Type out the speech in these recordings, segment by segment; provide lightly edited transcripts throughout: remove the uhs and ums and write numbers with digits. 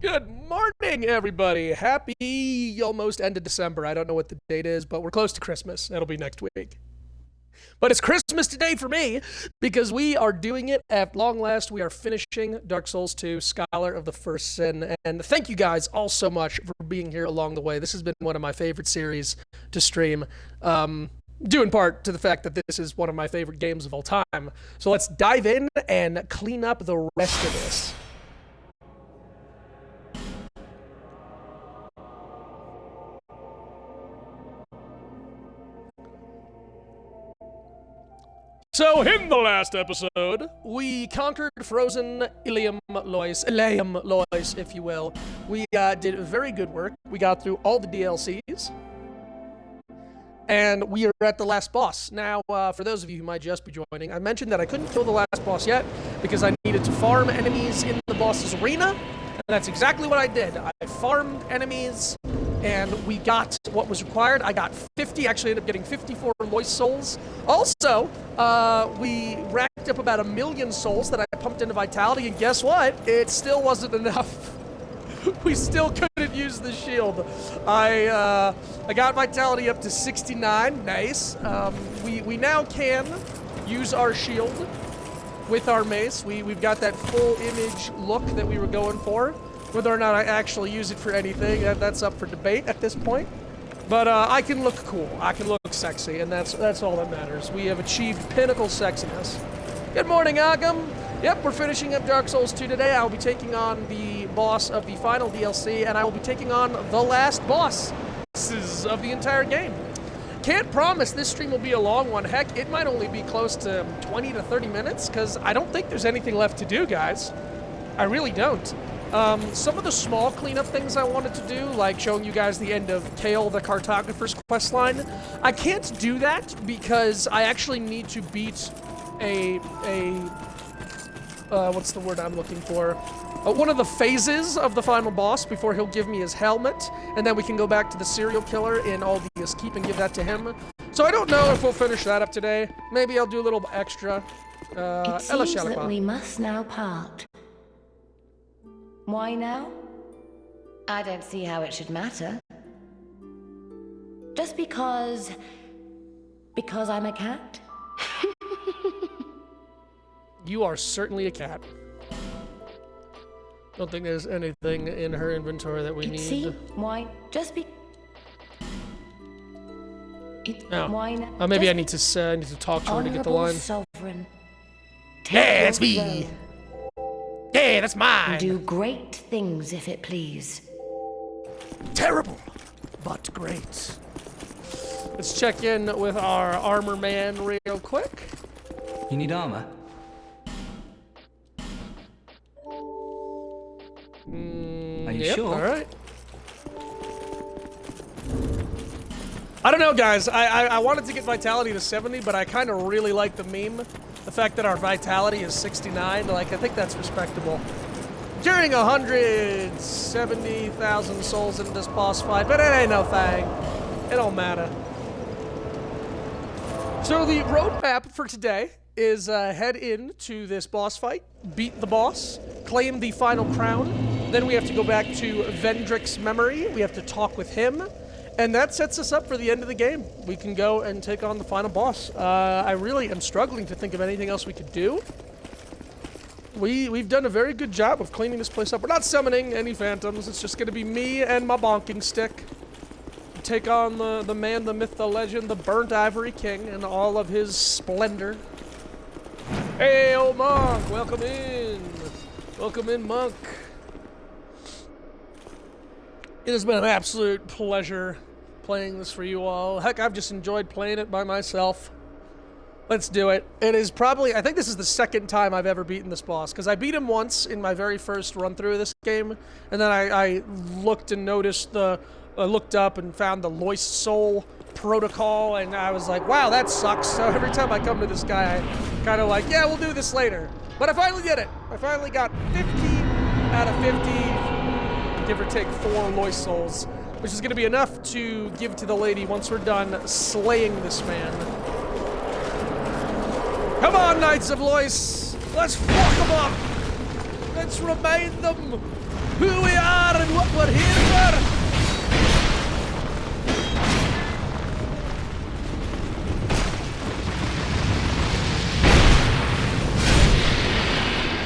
Good morning, everybody. Happy almost end of December. I don't know what the date is, but we're close to Christmas. It'll be next week. But it's Christmas today for me because we are doing it at long last. We are finishing Dark Souls 2, Scholar of the First Sin. And thank you guys all so much for being here along the way. This has been one of my favorite series to stream. Due in part to the fact that this is one of my favorite games of all time. So let's dive in and clean up the rest of this. So, in the last episode, we conquered frozen Ilium Lois, if you will. We did very good work. We got through all the DLCs. And we are at the last boss. Now, for those of you who might just be joining, I mentioned that I couldn't kill the last boss yet because I needed to farm enemies in the boss's arena. And that's exactly what I did. I farmed enemies, and we got what was required. I got 50, actually ended up getting 54 Lois souls. Also, we racked up about 1 million souls that I pumped into Vitality, and guess what? It still wasn't enough. We still couldn't use the shield. I got Vitality up to 69, nice. We now can use our shield with our mace. We've got that full image look that we were going for. Whether or not I actually use it for anything, that's up for debate at this point. But I can look cool, I can look sexy, and that's all that matters. We have achieved pinnacle sexiness. Good morning, Agam. Yep, we're finishing up Dark Souls 2 today. I'll be taking on the boss of the final DLC, and I will be taking on the last boss of the entire game. Can't promise this stream will be a long one. Heck, it might only be close to 20 to 30 minutes, because I don't think there's anything left to do, guys. I really don't. Some of the small cleanup things I wanted to do, like showing you guys the end of Kale the Cartographer's questline, I can't do that because I actually need to beat what's the word I'm looking for? One of the phases of the final boss before he'll give me his helmet, and then we can go back to the serial killer in Aldia's Keep and give that to him. So I don't know if we'll finish that up today. Maybe I'll do a little extra. It seems that we must now part. Why now? I don't see how it should matter. Just because I'm a cat? You are certainly a cat. Don't think there's anything in her inventory that we need. See? Why? Just be... No. Why not? Maybe I need to talk to her to get the line. Sovereign. Yeah, that's me. Yeah, that's mine. Do great things if it please. Terrible, but great. Let's check in with our armor man real quick. You need armor? Are you sure? All right. I don't know, guys. I wanted to get Vitality to 70, but I kind of really like the meme. The fact that our Vitality is 69, like, I think that's respectable. During 170,000 souls into this boss fight, but it ain't no thing. It don't matter. So the roadmap for today is head into this boss fight, beat the boss, claim the final crown. Then we have to go back to Vendrick's memory. We have to talk with him. And that sets us up for the end of the game. We can go and take on the final boss. I really am struggling to think of anything else we could do. We've done a very good job of cleaning this place up. We're not summoning any phantoms. It's just going to be me and my bonking stick. Take on the man, the myth, the legend, the Burnt Ivory King, and all of his splendor. Hey, old monk, welcome in. Welcome in, monk. It has been an absolute pleasure playing this for you all. Heck, I've just enjoyed playing it by myself. Let's do it. It is probably, I think this is the second time I've ever beaten this boss, because I beat him once in my very first run through of this game, and then I looked and noticed looked up and found the Lois Soul protocol, and I was like, wow, that sucks. So every time I come to this guy, I kind of like, yeah, we'll do this later. But I finally did it. I finally got 50 out of 50, give or take 4 Lois Souls, which is going to be enough to give to the lady once we're done slaying this man. Come on, Knights of Lois! Let's fuck them up! Let's remind them who we are and what we're here for.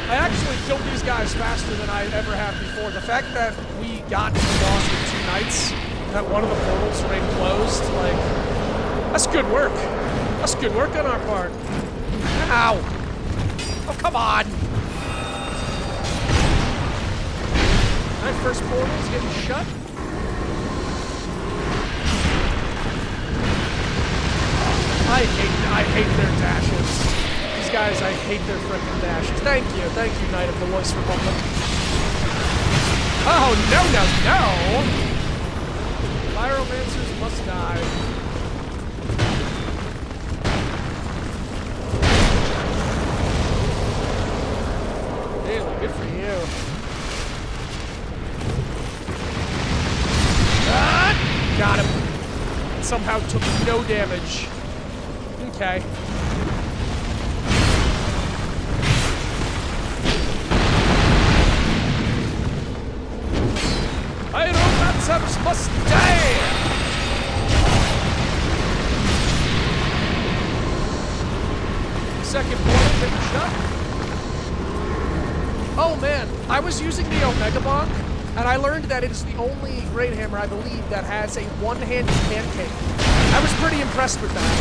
I actually killed these guys faster than I ever have before. The fact that we got to the boss in 2 nights, that one of the portals remained closed, like, that's good work. That's good work on our part. Ow! Oh, come on! My first portal's getting shut. I hate their dashes. These guys, I hate their frickin' dashes. Thank you, Knight of the Lois Republic. Oh, no, no, no! Pyromancers must die. Really, good for you. Ah! Got him. Somehow took no damage. Okay. Pyromancers must die! Second portal getting shut. Oh man, I was using the Omega Bonk, and I learned that it is the only Great Hammer, I believe, that has a one-handed pancake. I was pretty impressed with that.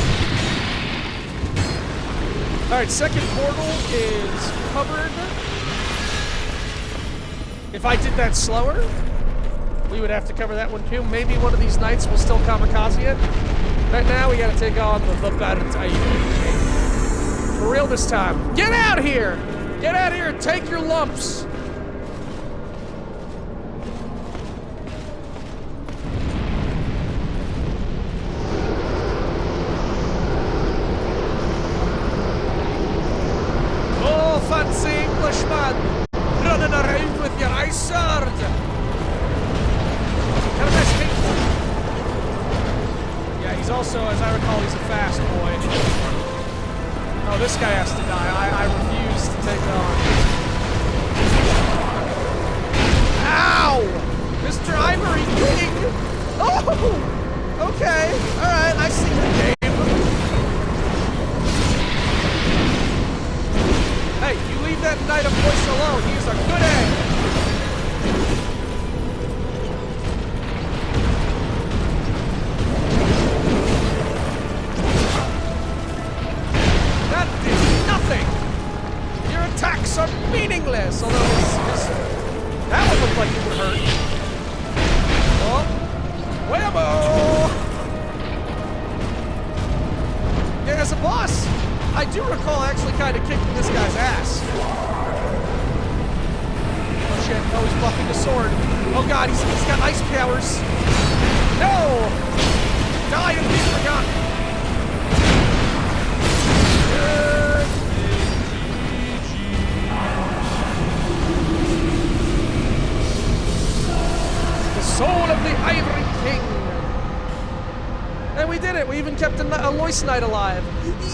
Alright, second portal is covered. If I did that slower, we would have to cover that one too. Maybe one of these knights will still kamikaze it. Right now, we gotta take on the Baratay. For real this time. Get out here! Get out here and take your lumps! Oh, fancy Englishman! Running around with your ice sword! Kind of nice paintball. Yeah, he's also, as I recall, he's a fast boy. Oh, this guy has to die. I refuse to take on. Ow! Mr. Ivory King! Oh! Okay. Alright, I see the game. Hey, you leave that Knight of Voice alone. He's a good egg. Attacks are meaningless, although that one looked like it would hurt. Oh, whammo! Yeah, as a boss, I do recall actually kind of kicking this guy's ass. Oh shit! Oh, he's buffing the sword. Oh god, he's got ice powers. No! Die and be forgotten. Soul of the Ivory King! And we did it! We even kept a Lois Knight alive!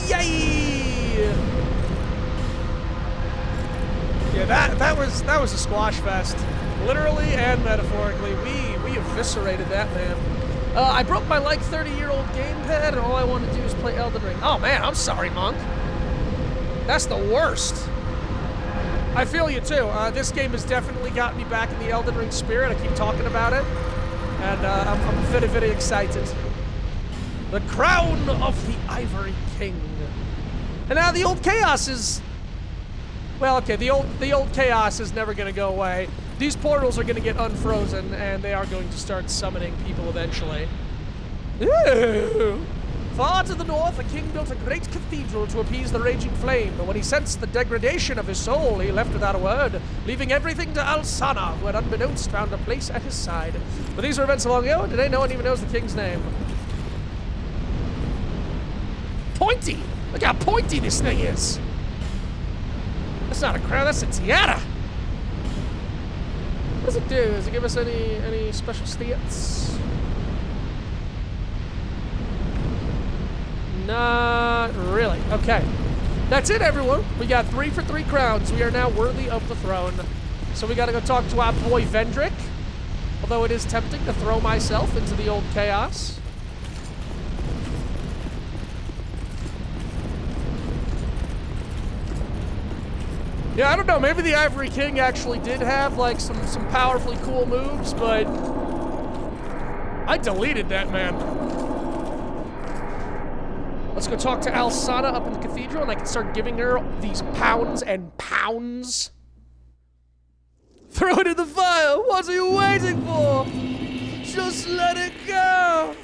Yay! Yeah, that was a squash fest. Literally and metaphorically, we eviscerated that man. I broke my like 30-year-old gamepad, and all I want to do is play Elden Ring. Oh man, I'm sorry, Monk. That's the worst. I feel you too. This game has definitely got me back in the Elden Ring spirit. I keep talking about it, and I'm very, very excited. The Crown of the Ivory King. And now the old chaos is... Well, okay, the old chaos is never going to go away. These portals are going to get unfrozen, and they are going to start summoning people eventually. Ooh. Far to the north, a king built a great cathedral to appease the raging flame, but when he sensed the degradation of his soul, he left without a word, leaving everything to Alsana, who had unbeknownst found a place at his side. But these were events long ago, and today no one even knows the king's name. Pointy! Look how pointy this thing is! That's not a crown, that's a tiara! What does it do? Does it give us any special stats? Not really. Okay. That's it, everyone. We got 3 for 3 crowns. We are now worthy of the throne. So we gotta go talk to our boy Vendrick. Although it is tempting to throw myself into the old chaos. Yeah, I don't know. Maybe the Ivory King actually did have, like, some powerfully cool moves, but I deleted that, man. Let's go talk to Alsana up in the cathedral, and I can start giving her these pounds and pounds. Throw it in the fire! What are you waiting for? Just let it go!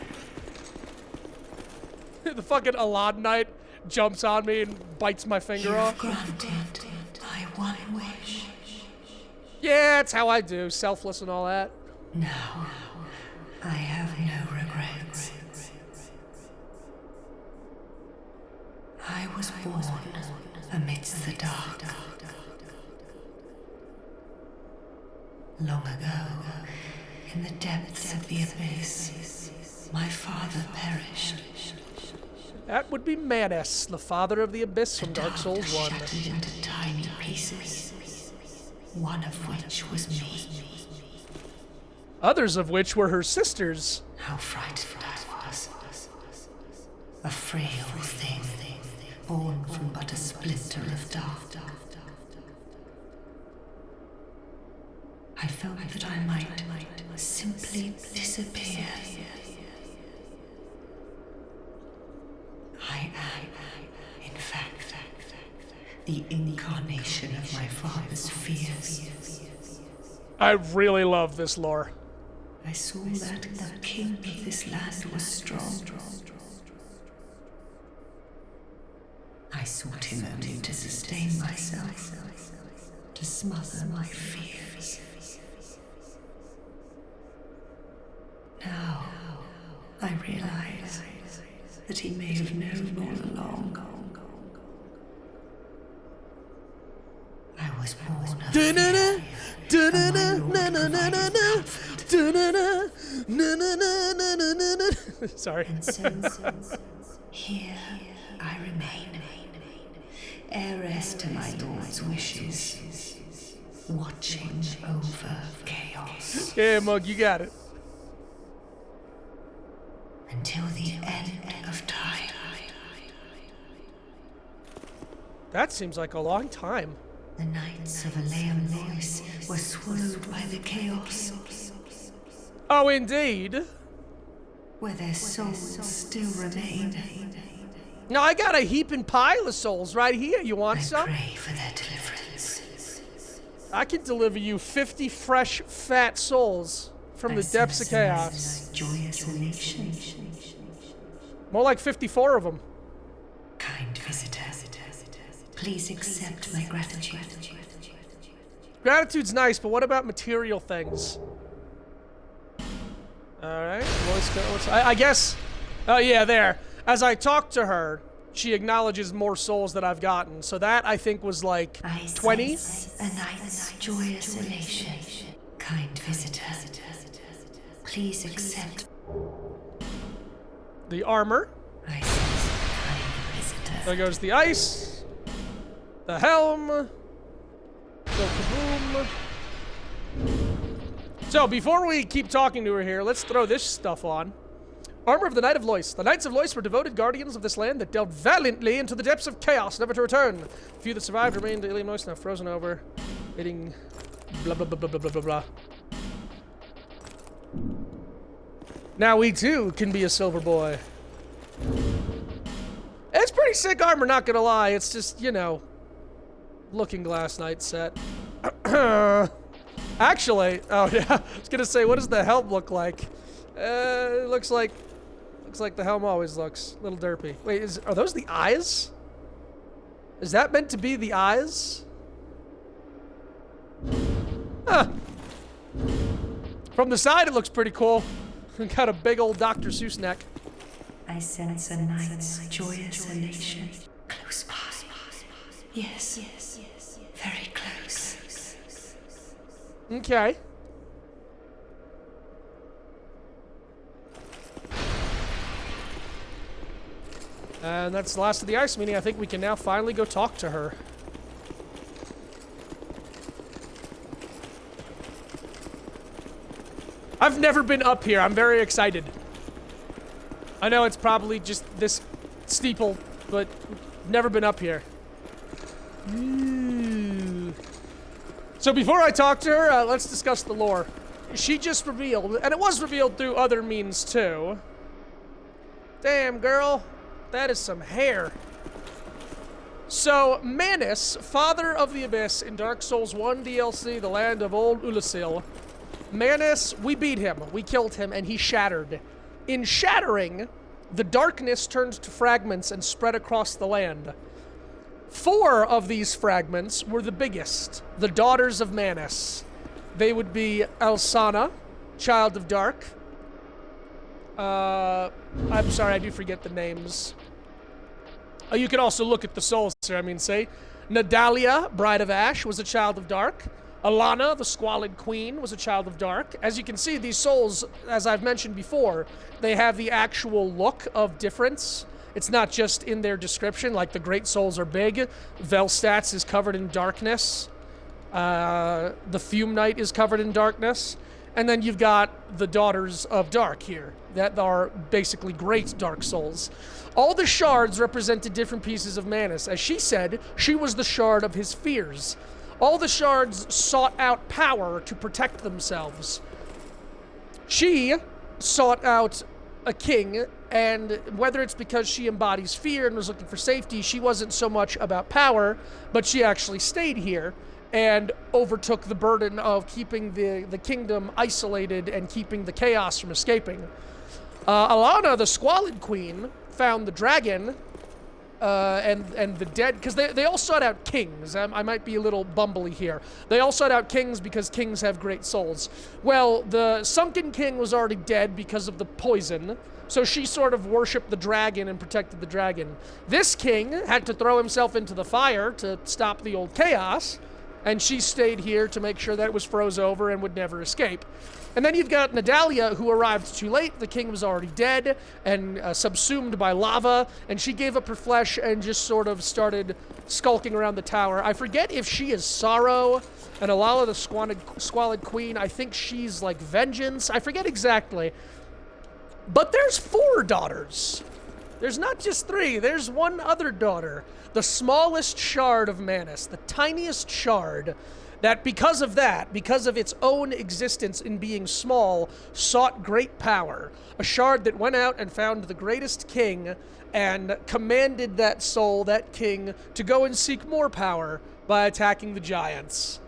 The fucking Alad Knight jumps on me and bites my finger off. Granted my one wish. Yeah, that's how I do. Selfless and all that. Now, I have no regrets. I was born amidst the dark. Long ago, in the depths of the abyss, my father perished. That would be Manus, the father of the Abyss from Dark Souls 1. Shattered into tiny pieces, one of which was me. Others of which were her sisters. How frightened I was. A frail thing, born from but a splinter of dark. I felt that I might simply disappear. I am, in fact, the incarnation of my father's fears. I really love this lore. I saw that the king of this land was strong. I sought him only to sustain myself, to smother my fears. Now, I realize that he may have known all along. I was born of Sorry. And so, here I remain, heiress to my lord's wishes, watching over chaos. Yeah, Mug, you got it. Until the end of time. That seems like a long time. The Knights of Aleum Lois were swallowed by the chaos, Oh, indeed. where their souls still remain. Now, I got a heaping pile of souls right here. You want I some? pray for their deliverance. I can deliver you 50 fresh, fat souls from the depths of chaos. Joyous elation. More like 54 of them. Kind visitor, please accept my gratitude. Gratitude's nice, but what about material things? Alright, I guess... Oh yeah, there. As I talk to her, she acknowledges more souls that I've gotten. So that, I think, was like 20? A night's joyous elation. Kind visitor, please accept. The armor. I sense kind visitor. There goes the ice. The helm. Go kaboom. So, before we keep talking to her here, let's throw this stuff on. Armor of the Knight of Lois. The Knights of Lois were devoted guardians of this land that delved valiantly into the depths of chaos, never to return. Few that survived remained Aleum Lois, now frozen over, waiting blah blah blah blah blah blah blah blah. Now we too can be a silver boy. It's pretty sick armor, not gonna lie. It's just, you know, Looking Glass Knight set. Actually, oh yeah, I was gonna say, what does the helm look like? It looks like the helm always looks. A little derpy. Wait, are those the eyes? Is that meant to be the eyes? Huh. From the side, it looks pretty cool. Got a big old Dr. Seuss neck. I sense a night's joyous elation. Close by. Yes, very close. Okay. And that's the last of the ice, meaning I think we can now finally go talk to her. I've never been up here. I'm very excited. I know it's probably just this steeple, but never been up here. Ooh. So before I talk to her, let's discuss the lore. She just revealed, and it was revealed through other means too. Damn, girl. That is some hair. So, Manus, father of the Abyss in Dark Souls 1 DLC, The Land of Old Ulasil. Manus, we beat him. We killed him, and he shattered. In shattering, the darkness turned to fragments and spread across the land. 4 of these fragments were the biggest, the daughters of Manus. They would be Elsana, Child of Dark. I'm sorry, I do forget the names. You can also look at the souls here, say. Nadalia, Bride of Ash, was a Child of Dark. Alana, the Squalid Queen, was a Child of Dark. As you can see, these souls, as I've mentioned before, they have the actual look of difference. It's not just in their description, like the Great Souls are big. Velstadt is covered in darkness. The Fume Knight is covered in darkness. And then you've got the Daughters of Dark here, that are basically great Dark Souls. All the shards represented different pieces of Manus. As she said, she was the shard of his fears. All the shards sought out power to protect themselves. She sought out a king, and whether it's because she embodies fear and was looking for safety, she wasn't so much about power, but she actually stayed here and overtook the burden of keeping the kingdom isolated and keeping the chaos from escaping. Alana, the Squalid Queen, found the dragon and the dead, because they all sought out kings. I might be a little bumbly here. They all sought out kings because kings have great souls. Well, the Sunken King was already dead because of the poison, so she sort of worshipped the dragon and protected the dragon. This king had to throw himself into the fire to stop the old chaos, and she stayed here to make sure that it was froze over and would never escape. And then you've got Nadalia, who arrived too late. The king was already dead and subsumed by lava, and she gave up her flesh and just sort of started skulking around the tower. I forget if she is Sorrow, and Alala, the Squalid Queen, I think she's like Vengeance. I forget exactly. But there's 4 daughters. There's not just 3, there's one other daughter. The smallest shard of Manus, the tiniest shard, that because of its own existence in being small, sought great power. A shard that went out and found the greatest king and commanded that soul, that king, to go and seek more power by attacking the giants.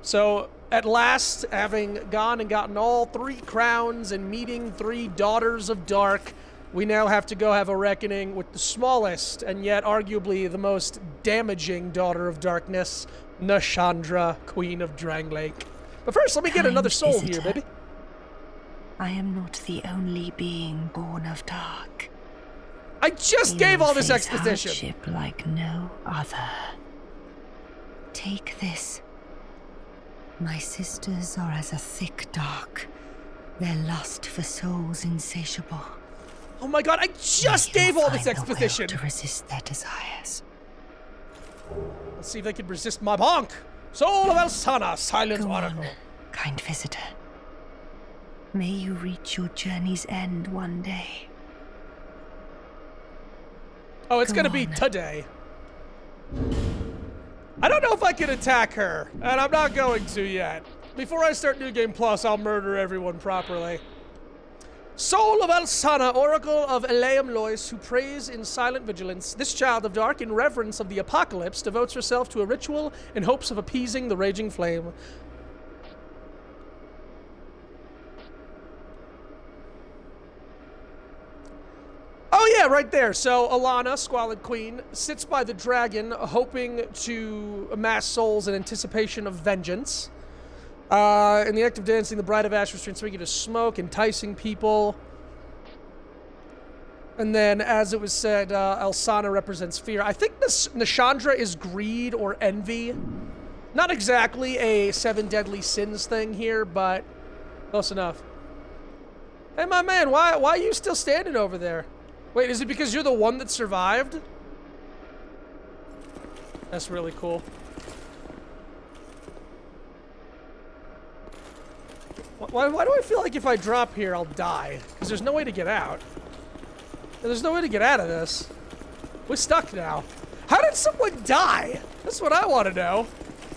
So, at last, having gone and gotten all 3 crowns and meeting 3 daughters of dark, we now have to go have a reckoning with the smallest and yet arguably the most damaging daughter of darkness, Nashandra, Queen of Drangleic. But first, let me get another soul here, baby. I am not the only being born of dark. I just gave all this exposition. Hardship like no other. Take this. My sisters are as a thick dark, their lust for souls insatiable. Oh my god, I just gave all this exposition! To resist their desires. Let's see if they can resist my bonk! Soul of Elsana, silent Go oracle. on, kind visitor. May you reach your journey's end one day. Oh, it's gonna be today. I don't know if I can attack her, and I'm not going to yet. Before I start New Game Plus, I'll murder everyone properly. Soul of Elsana, Oracle of Eleum Lois, who prays in silent vigilance, this child of dark, in reverence of the apocalypse, devotes herself to a ritual in hopes of appeasing the raging flame. Oh yeah, right there. So Alana, Squalid Queen, sits by the dragon, hoping to amass souls in anticipation of vengeance. In the act of dancing, the Bride of Ash was transfigured to smoke, enticing people. And then, as it was said, Elsana represents fear. I think Nashandra is greed or envy. Not exactly a 7 deadly sins thing here, but close enough. Hey, my man, why are you still standing over there? Wait, is it because you're the one that survived? That's really cool. Why do I feel like if I drop here, I'll die? Because there's no way to get out. There's no way to get out of this. We're stuck now. How did someone die? That's what I want to know.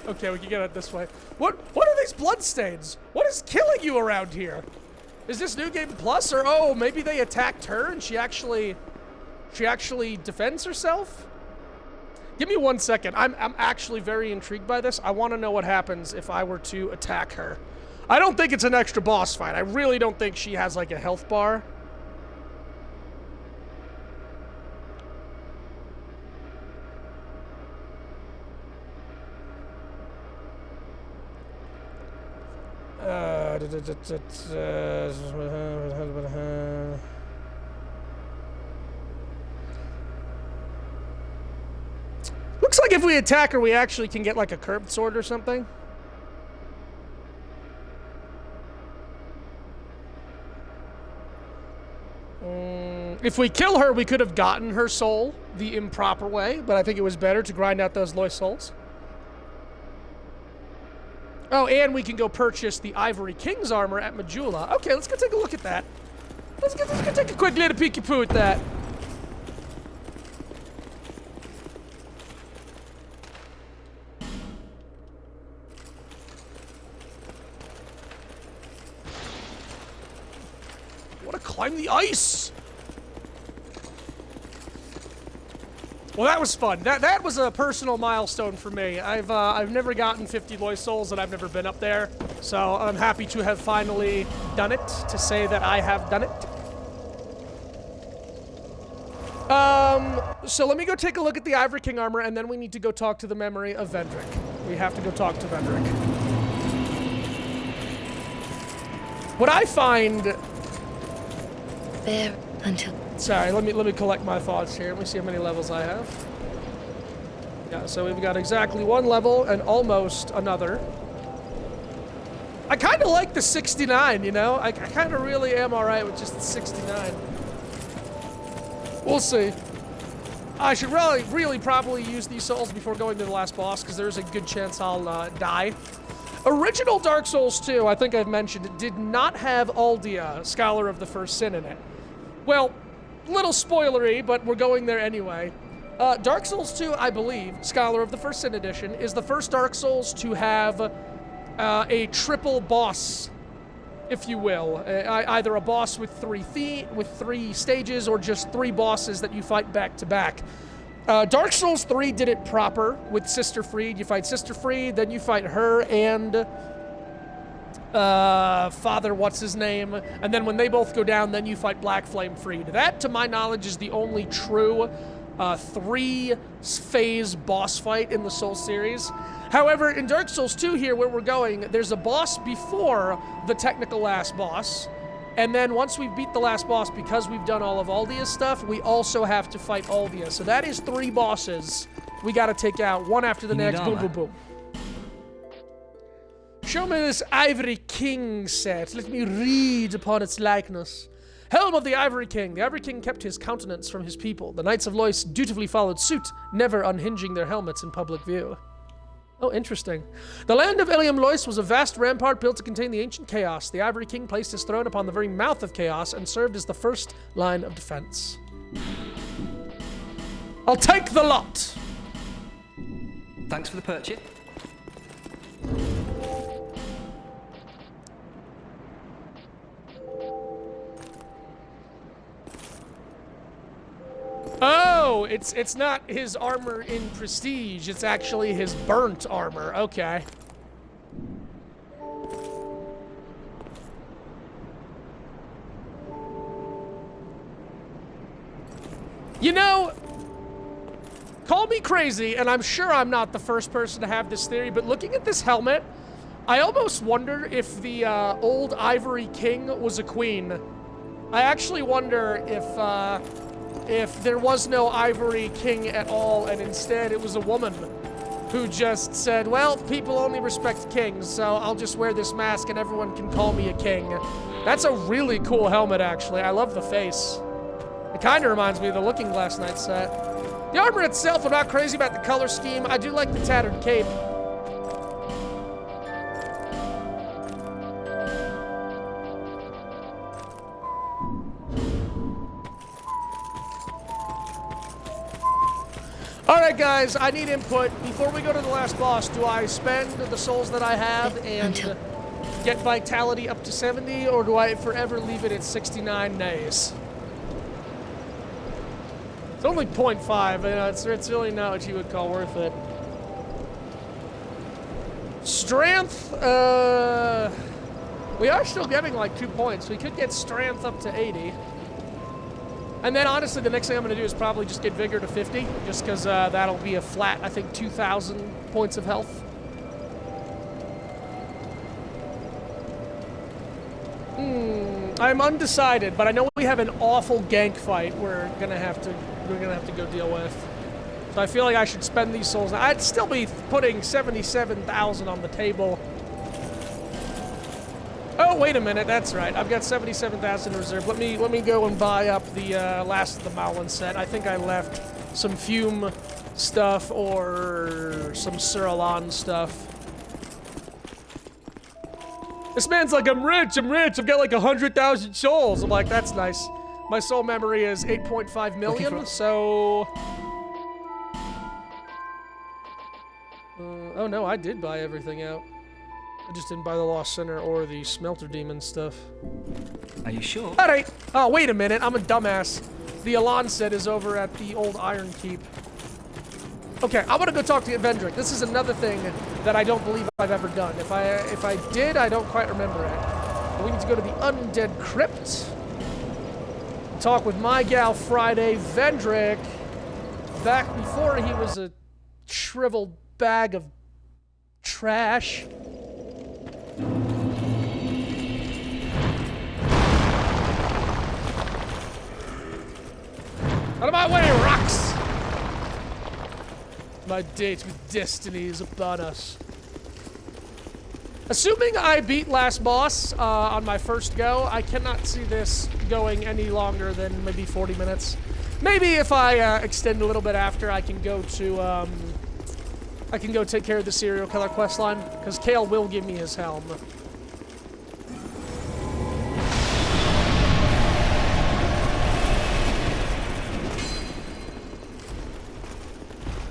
Okay, we can get it this way. What are these bloodstains? What is killing you around here? Is this New Game Plus, or oh, maybe they attacked her and she actually defends herself? Give me 1 second. I'm actually very intrigued by this. I want to know what happens if I were to attack her. I don't think it's an extra boss fight. I really don't think she has like a health bar. Looks like if we attack her, we actually can get like a curved sword or something. If we kill her, we could have gotten her soul the improper way, but I think it was better to grind out those Loy souls. Oh, and we can go purchase the Ivory King's armor at Majula. Okay, let's go take a look at that. Let's go take a quick little peeky-poo at that. Want to climb the ice? Well, that was fun. That was a personal milestone for me. I've never gotten 50 Loy souls, and I've never been up there, so I'm happy to have finally done it, to say that I have done it. So let me go take a look at the Ivory King armor, and then we need to go talk to the memory of Vendrick. We have to go talk to Vendrick. What I find... There until... Sorry, let me collect my thoughts here. Let me see how many levels I have. Yeah, so we've got exactly 1 level and almost another. I kind of like the 69, you know? I kind of really am alright with just the 69. We'll see. I should really probably use these souls before going to the last boss, because there's a good chance I'll die. Original Dark Souls 2, I think I've mentioned, did not have Aldia, Scholar of the First Sin, in it. Well, little spoilery, but we're going there anyway. Dark Souls 2, I believe, Scholar of the First Sin Edition, is the first Dark Souls to have a triple boss, if you will. Either a boss with three stages, or just 3 bosses that you fight back to back. Dark Souls 3 did it proper with Sister Fried. You fight Sister Fried, then you fight her and Father what's his name, and then when they both go down, then you fight Black Flame Fried. That, to my knowledge, is the only true 3-phase boss fight in the Souls series. However, in Dark Souls 2 here, where we're going, there's a boss before the technical last boss, and then once we've beat the last boss, because we've done all of Aldia's stuff, we also have to fight Aldia. So that is 3 bosses we gotta take out, one after the next. Boom, boom, boom. Show me this Ivory King set. Let me read upon its likeness. Helm of the Ivory King. The Ivory King kept his countenance from his people. The Knights of Lois dutifully followed suit, never unhinging their helmets in public view. Oh, interesting. The land of Ilium Lois was a vast rampart built to contain the ancient chaos. The Ivory King placed his throne upon the very mouth of chaos and served as the first line of defense. I'll take the lot. Thanks for the purchase. Oh, it's not his armor in Prestige, it's actually his burnt armor. Okay. You know, call me crazy, and I'm sure I'm not the first person to have this theory, but looking at this helmet, I almost wonder if the old Ivory King was a queen. I actually wonder if there was no Ivory King at all, and instead it was a woman who just said, well, people only respect kings, so I'll just wear this mask and everyone can call me a king. That's a really cool helmet, actually. I love the face. It kind of reminds me of the Looking Glass Knight set. The armor itself, I'm not crazy about the color scheme. I do like the tattered cape. Alright guys, I need input. Before we go to the last boss, do I spend the souls that I have and get vitality up to 70, or do I forever leave it at 69 days? It's only 0.5, you know, it's really not what you would call worth it. Strength, we are still getting like 2 points. We could get strength up to 80. And then honestly, the next thing I'm gonna do is probably just get vigor to 50, just because that'll be a flat, I think, 2,000 points of health. I'm undecided, but I know we have an awful gank fight we're gonna have to go deal with. So I feel like I should spend these souls. I'd still be putting 77,000 on the table. Oh, wait a minute, that's right. I've got 77,000 in reserve. Let me go and buy up the last of the Malin set. I think I left some Fume stuff or some Suralan stuff. This man's like, I'm rich, I've got like 100,000 souls. I'm like, that's nice. My soul memory is 8.5 million, so... oh no, I did buy everything out. I just didn't buy the Lost Center or the Smelter Demon stuff. Are you sure? Alright. Oh, wait a minute, I'm a dumbass. The Elan set is over at the old Iron Keep. Okay, I'm gonna go talk to Vendrick. This is another thing that I don't believe I've ever done. If I did, I don't quite remember it. But we need to go to the Undead Crypt. Talk with my gal Friday, Vendrick. Back before he was a shriveled bag of trash. Out of my way, rocks! My date with destiny is upon us. Assuming I beat last boss on my first go, I cannot see this going any longer than maybe 40 minutes. Maybe if I extend a little bit after, I can go to I can go take care of the serial killer questline, because Kale will give me his helm.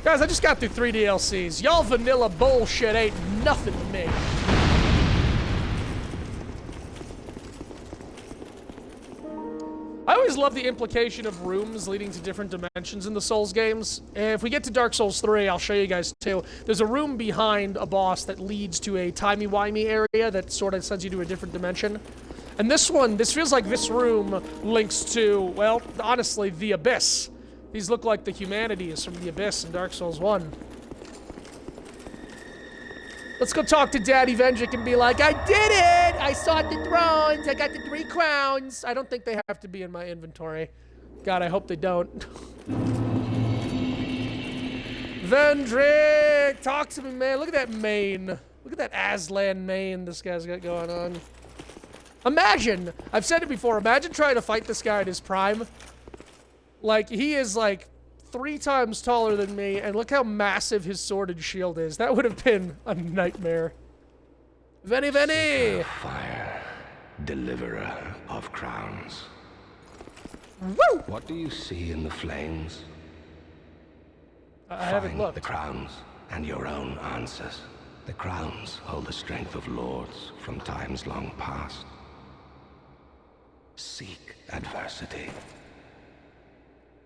Guys, I just got through 3 DLCs. Y'all vanilla bullshit ain't nothing to me. I always love the implication of rooms leading to different dimensions in the Souls games. And if we get to Dark Souls 3, I'll show you guys too. There's a room behind a boss that leads to a timey-wimey area that sort of sends you to a different dimension. And this one, this feels like this room links to, well, honestly, the Abyss. These look like the humanities from the Abyss in Dark Souls 1. Let's go talk to Daddy Vendrick and be like, I did it! I sought the thrones! I got the 3 crowns! I don't think they have to be in my inventory. God, I hope they don't. Vendrick! Talk to me, man. Look at that mane. Look at that Aslan mane this guy's got going on. Imagine, I've said it before, imagine trying to fight this guy at his prime. Like, he is like 3 times taller than me, and look how massive his sword and shield is. That would have been a nightmare. Veni, Veni! Fire, deliverer of crowns. Woo! What do you see in the flames? I haven't Find looked. the crowns and your own answers. The crowns hold the strength of lords from times long past. Seek adversity.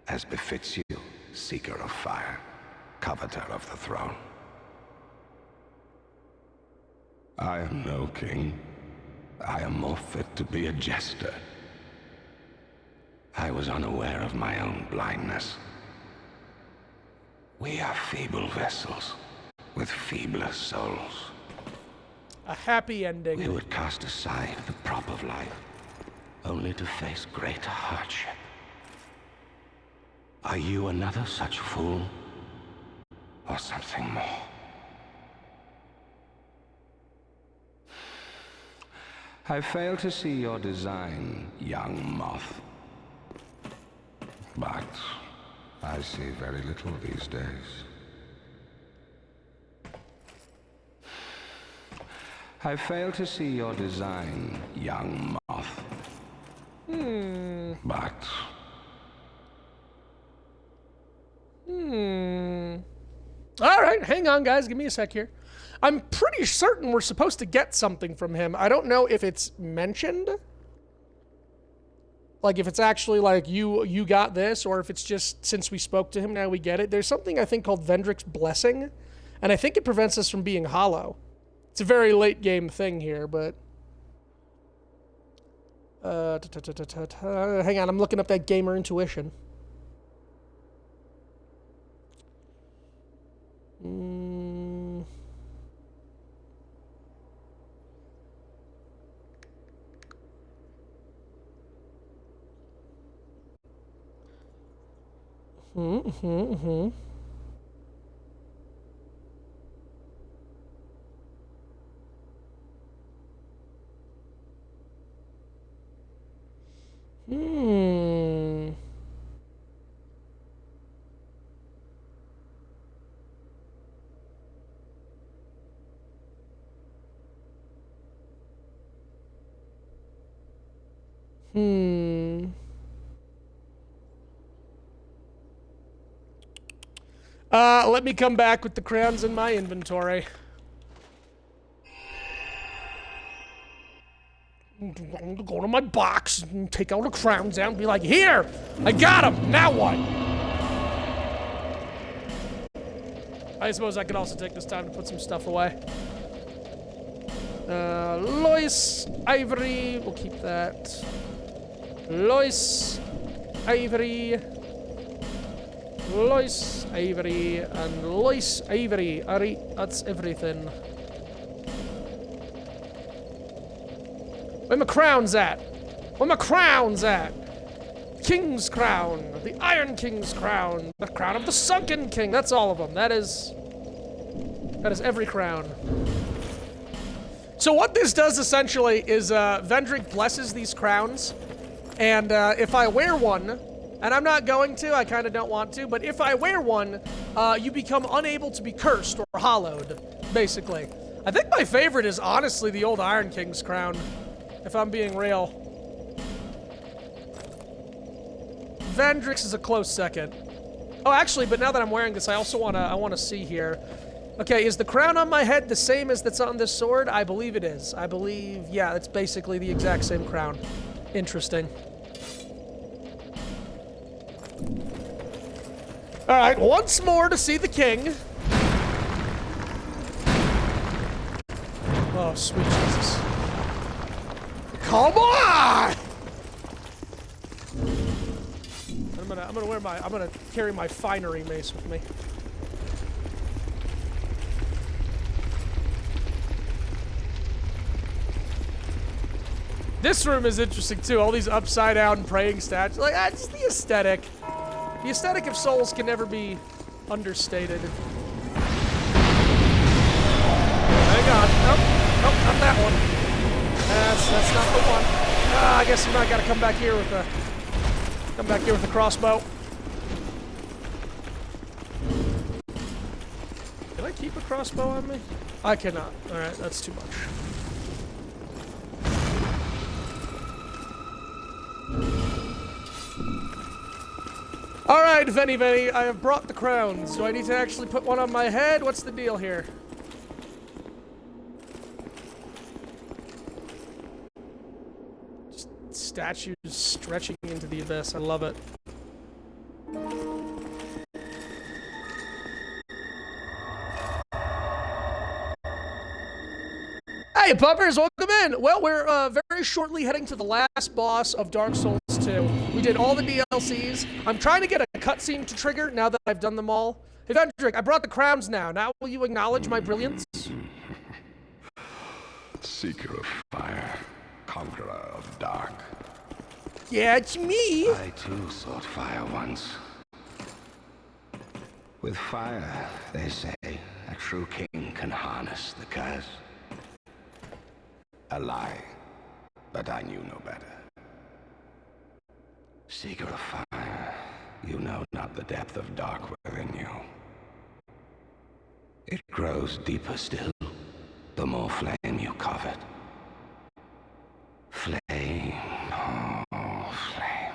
As befits you, seeker of fire, coveter of the throne. I am no king. I am more fit to be a jester. I was unaware of my own blindness. We are feeble vessels, with feebler souls. A happy ending. We would cast aside the prop of life, only to face greater hardship. Are you another such fool? Or something more? I fail to see your design, young moth. But I see very little these days. I fail to see your design, young moth. But right, hang on, guys. Give me a sec here. I'm pretty certain we're supposed to get something from him. I don't know if it's mentioned. Like, if it's actually like, you got this, or if it's just, since we spoke to him, now we get it. There's something, I think, called Vendrick's Blessing, and I think it prevents us from being hollow. It's a very late game thing here, but... hang on, I'm looking up that gamer intuition. Let me come back with the crowns in my inventory. I'm gonna go to my box and take all the crowns out and be like, here! I got them! Now what? I suppose I could also take this time to put some stuff away. Lois, Ivory, we'll keep that. Lois, Ivory, Lois, Ivory, and Lois, Ivory. Alright, that's everything. Where my crown's at? Where my crown's at? King's crown, the Iron King's crown, the crown of the Sunken King. That's all of them. That is every crown. So what this does essentially is Vendrick blesses these crowns, and if I wear one, and I'm not going to, I kind of don't want to, but if I wear one, you become unable to be cursed or hollowed, basically. I think my favorite is honestly the old Iron King's crown, if I'm being real. Vendrick's is a close second. Oh, actually, but now that I'm wearing this, I also wanna see here. Okay, is the crown on my head the same as that's on this sword? I believe it is. I believe, yeah, it's basically the exact same crown. Interesting. Alright, once more to see the king. Oh, sweet Jesus. Come on! I'm gonna carry my finery mace with me. This room is interesting too. All these upside down praying statues. Like, that's the aesthetic. The aesthetic of Souls can never be understated. Hang on. Nope, not that one. That's not the one. I guess I gotta come back here with a crossbow. Can I keep a crossbow on me? I cannot. Alright, that's too much. Alright, Venny, I have brought the crowns. Do I need to actually put one on my head? What's the deal here? Just statues stretching into the abyss. I love it. Hey, puppers, welcome in! Well, we're very shortly heading to the last boss of Dark Souls 2. We did all the DLCs. I'm trying to get a cutscene to trigger now that I've done them all. Hey, Vendrick, I brought the crowns now. Now will you acknowledge my brilliance? Seeker of fire, conqueror of dark. Yeah, it's me! I too sought fire once. With fire, they say, a true king can harness the curse. A lie, but I knew no better. Seeker of fire, you know not the depth of dark within you. It grows deeper still, the more flame you covet. Flame, oh, flame.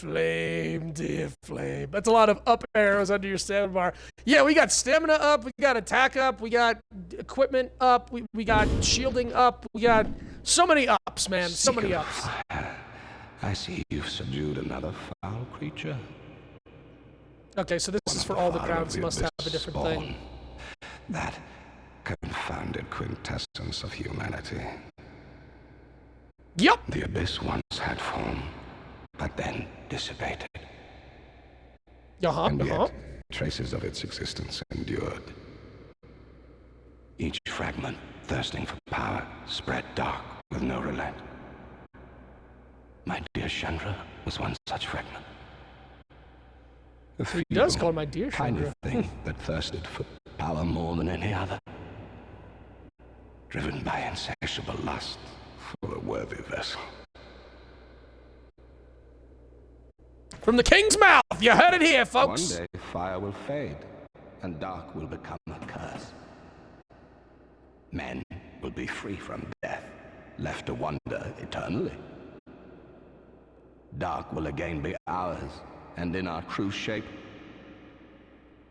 flame, dear flame. That's a lot of up arrows under your stamina bar. Yeah, we got stamina up, we got attack up, we got equipment up, we got shielding up, we got so many ups, man, so many ups. I see you've subdued another foul creature. Okay, so this is for all the crowns, must have a different thing. That confounded quintessence of humanity. Yup. The Abyss once had form, but then dissipated. And yet, traces of its existence endured. Each fragment, thirsting for power, spread dark with no relent. My dear Chandra was one such fragment. He does call my dear tiny Chandra. thing that thirsted for power more than any other. Driven by insatiable lust for a worthy vessel. From the king's mouth, you heard it here, folks. One day, fire will fade, and dark will become a curse. Men will be free from death, left to wander eternally. Dark will again be ours, and in our true shape,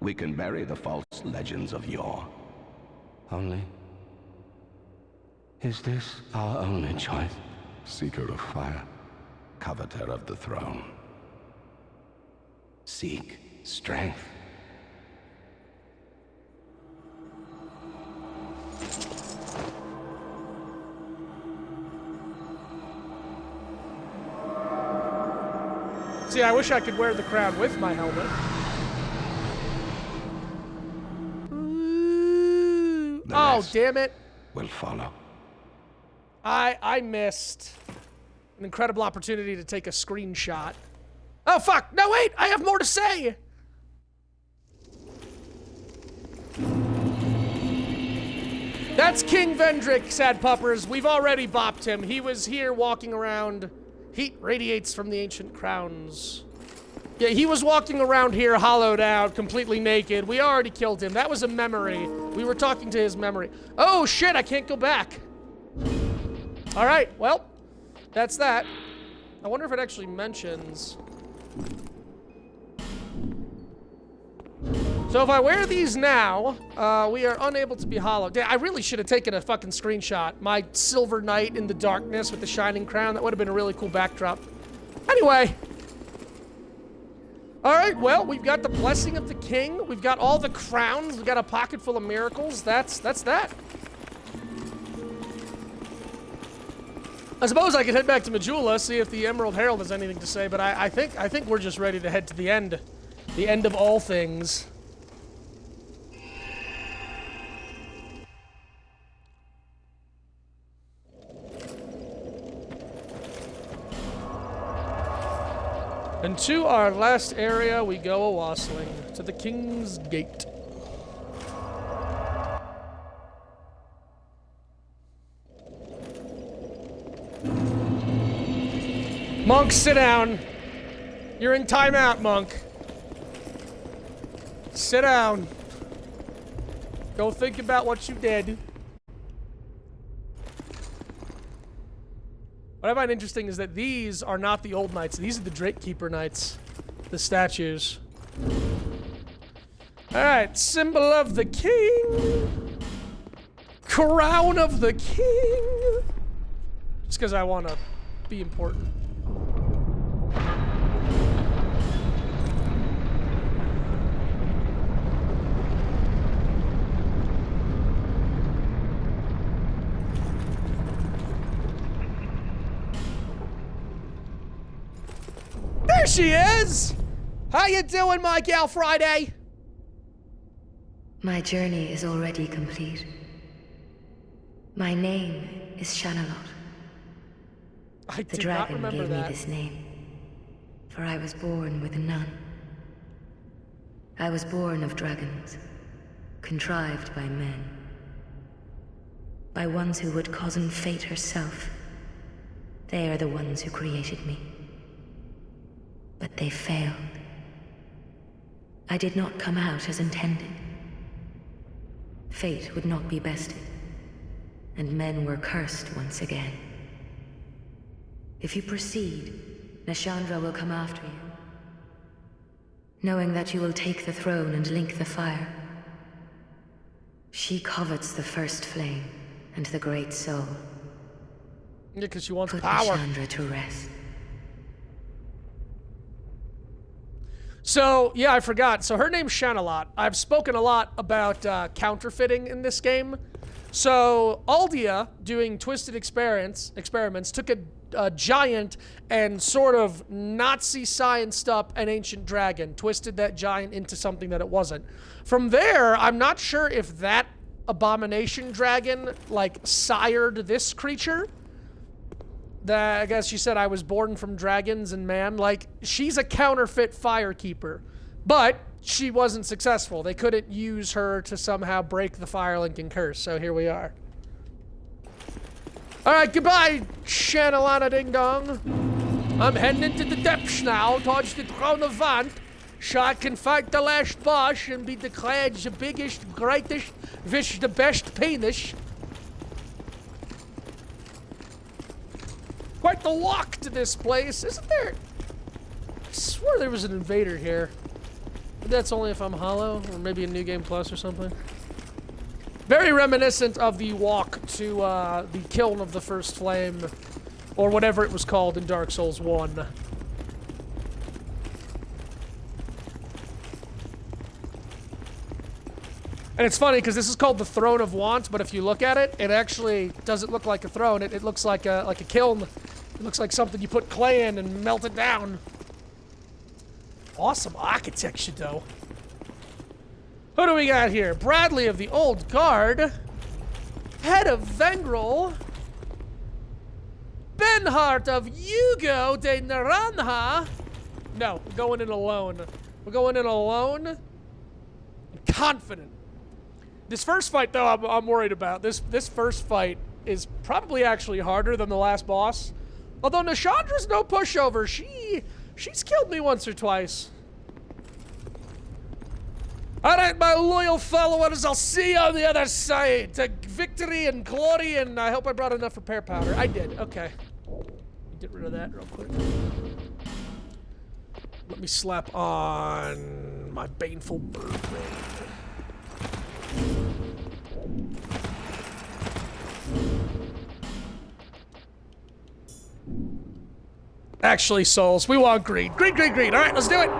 we can bury the false legends of yore. Only, is this our only choice? Seeker of fire, coveter of the throne. Seek strength. See, I wish I could wear the crown with my helmet. Oh, damn it. Will follow. I missed an incredible opportunity to take a screenshot. Oh, fuck. No, wait. I have more to say. That's King Vendrick, sad puppers. We've already bopped him. He was here walking around. Heat radiates from the ancient crowns. Yeah, he was walking around here hollowed out, completely naked. We already killed him. That was a memory. We were talking to his memory. Oh, shit, I can't go back. All right, well, that's that. I wonder if it actually mentions. So if I wear these now, we are unable to be hollowed. I really should have taken a fucking screenshot. My silver knight in the darkness with the shining crown. That would have been a really cool backdrop. Anyway. All right, well, we've got the blessing of the king. We've got all the crowns. We've got a pocket full of miracles. That's that. I suppose I could head back to Majula, see if the Emerald Herald has anything to say, but I think we're just ready to head to the end of all things. And to our last area, we go a-wassailing to the King's Gate. Monk, sit down. You're in timeout, Monk. Sit down. Go think about what you did. What I find interesting is that these are not the old knights. These are the Drake Keeper knights. The statues. Alright, symbol of the king. Crown of the king. Just because I want to be important. There she is! How you doing, my gal Friday? My journey is already complete. My name is Shanalot. I The did not dragon remember gave me that. this name, for I was born with none. I was born of dragons, contrived by men. By ones who would cozen fate herself. They are the ones who created me. But they failed. I did not come out as intended. Fate would not be bested, and men were cursed once again. If you proceed, Nashandra will come after you, knowing that you will take the throne and link the fire. She covets the first flame and the great soul. Yeah, because she wants Put power. Nashandra to rest. So, yeah, I forgot. So her name's Shanalot. I've spoken a lot about counterfeiting in this game. So Aldia, doing twisted experiments, took a giant and sort of Nazi-scienced up an ancient dragon, twisted that giant into something that it wasn't. From there, I'm not sure if that abomination dragon, like, sired this creature. That, I guess she said I was born from dragons and man. Like, she's a counterfeit firekeeper. But she wasn't successful. They couldn't use her to somehow break the Firelinking curse, so here we are. Alright, goodbye, Shanalana Ding Dong. I'm heading into the depths now, towards the throne of Vant, so I can fight the last boss and be declared the biggest, greatest, the best penis. Quite the walk to this place, isn't there? I swore there was an invader here. But that's only if I'm hollow, or maybe a New Game Plus or something. Very reminiscent of the walk to the Kiln of the First Flame, or whatever it was called in Dark Souls 1. And it's funny, because this is called the Throne of Want, but if you look at it, it actually doesn't look like a throne. It looks like a kiln. It looks like something you put clay in and melt it down. Awesome architecture, though. Who do we got here? Bradley of the Old Guard. Head of Vengrel. Benhart of Yugo de Naranja. No, we're going in alone. We're going in alone. I'm confident. This first fight, though, I'm worried about. This first fight is probably actually harder than the last boss. Although Nashandra's no pushover. She's killed me once or twice. Alright, my loyal followers, I'll see you on the other side. To victory and glory, and I hope I brought enough repair powder. I did, okay. Get rid of that real quick. Let me slap on my baneful bird raid. Actually, souls, we want greed. Greed, greed, greed. All right, let's do it.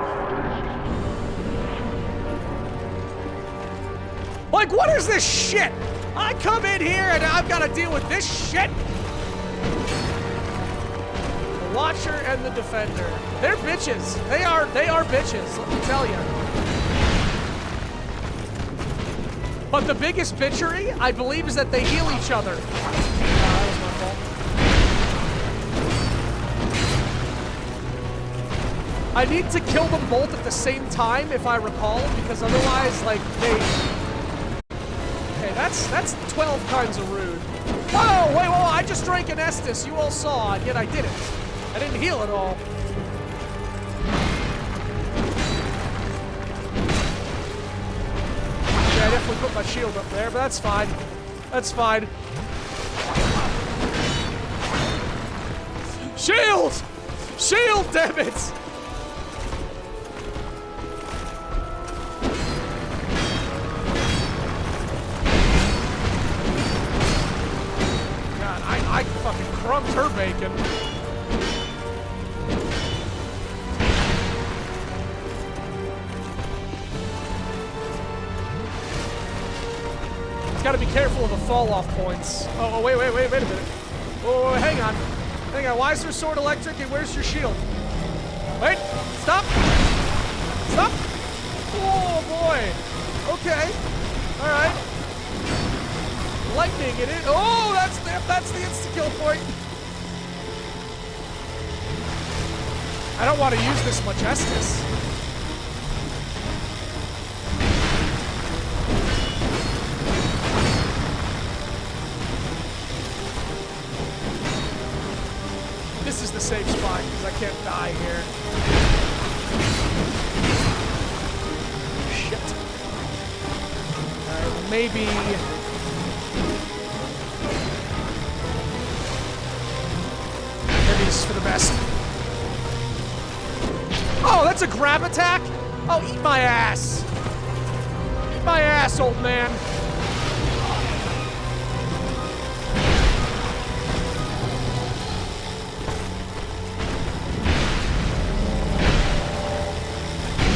Like, what is this shit? I come in here and I've got to deal with this shit. The Watcher and the Defender. They're bitches. They are bitches, let me tell you. But the biggest bitchery, I believe, is that they heal each other. That was my fault. I need to kill them both at the same time, if I recall, because otherwise, like, they... Okay, that's 12 kinds of rude. Whoa, wait, whoa, I just drank an Estus, you all saw, and yet I didn't. I didn't heal at all. Yeah, I definitely put my shield up there, but that's fine. That's fine. Shield! Shield, damn it! I fucking crumbed her bacon. Gotta be careful of the fall-off points. Oh, wait a minute. Oh, hang on. Hang on, why is your sword electric and where's your shield? Wait, stop. Stop. Oh, boy. Okay. All right. Lightning it is. Oh, that's the insta-kill point. I don't want to use this much Estus. This is the safe spot because I can't die here. Shit. Alright, maybe this is for the best. Oh, that's a grab attack? Oh, eat my ass. Eat my ass, old man.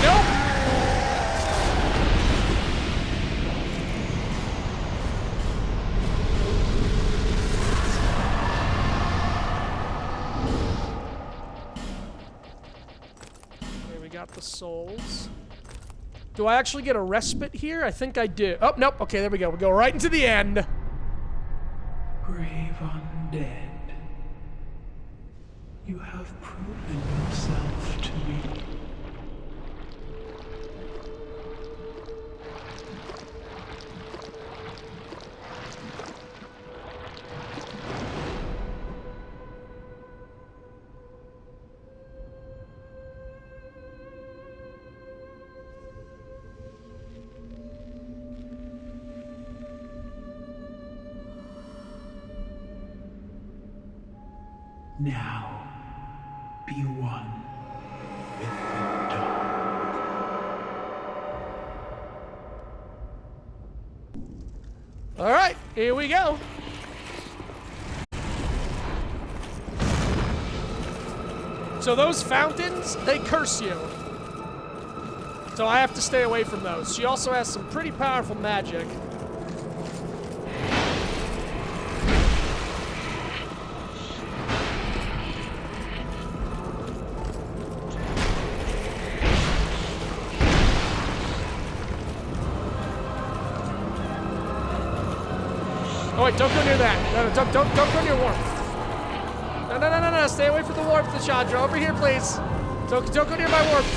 Nope. Okay, we got the souls. Do I actually get a respite here? I think I do. Oh, nope. Okay, there we go. We go right into the end. Brave undead, you have proven yourself to me. Now, be one with the dark. All right, here we go. So those fountains, they curse you. So I have to stay away from those. She also has some pretty powerful magic. Oh wait, don't go near that. No, don't go near warmth. No, stay away from the warmth, Chandra. Over here, please. Don't go near my warmth.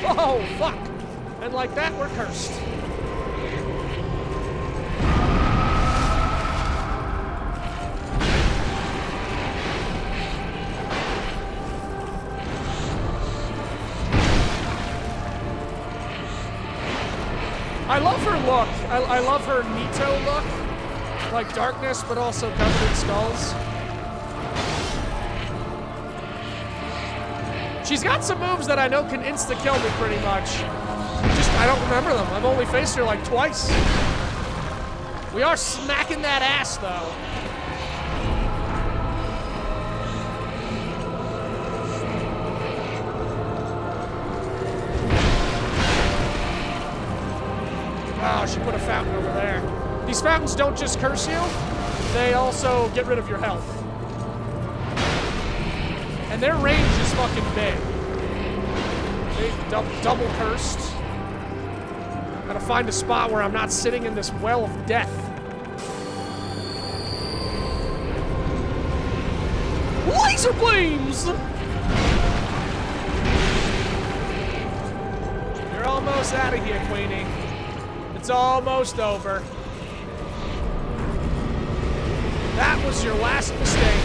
Oh, fuck. And like that, we're cursed. I love her look. I love her Nito look. Like darkness, but also covered in skulls. She's got some moves that I know can insta-kill me pretty much. Just, I don't remember them. I've only faced her like twice. We are smacking that ass, though. Oh, she put a fountain over there. These fountains don't just curse you, they also get rid of your health. And their range is fucking big. They double cursed. Gotta find a spot where I'm not sitting in this well of death. Laser beams! You're almost out of here, Queenie. It's almost over. That was your last mistake.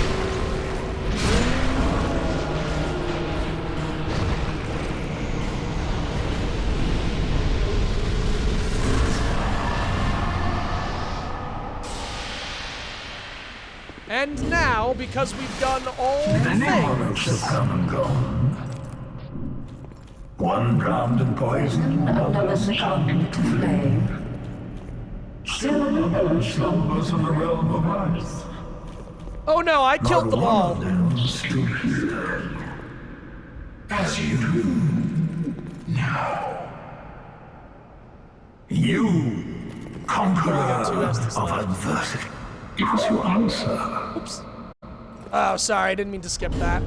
And now, because we've done all the Many monarchs have things... come and gone. One drowned in poison, another succumbed to flame. Still another slumbers in the realm of ice. Oh no, I killed them all. Not one of them stood here. As you do now. You, conqueror of adversity. Give us your answer. Oops. Oh, sorry, I didn't mean to skip that.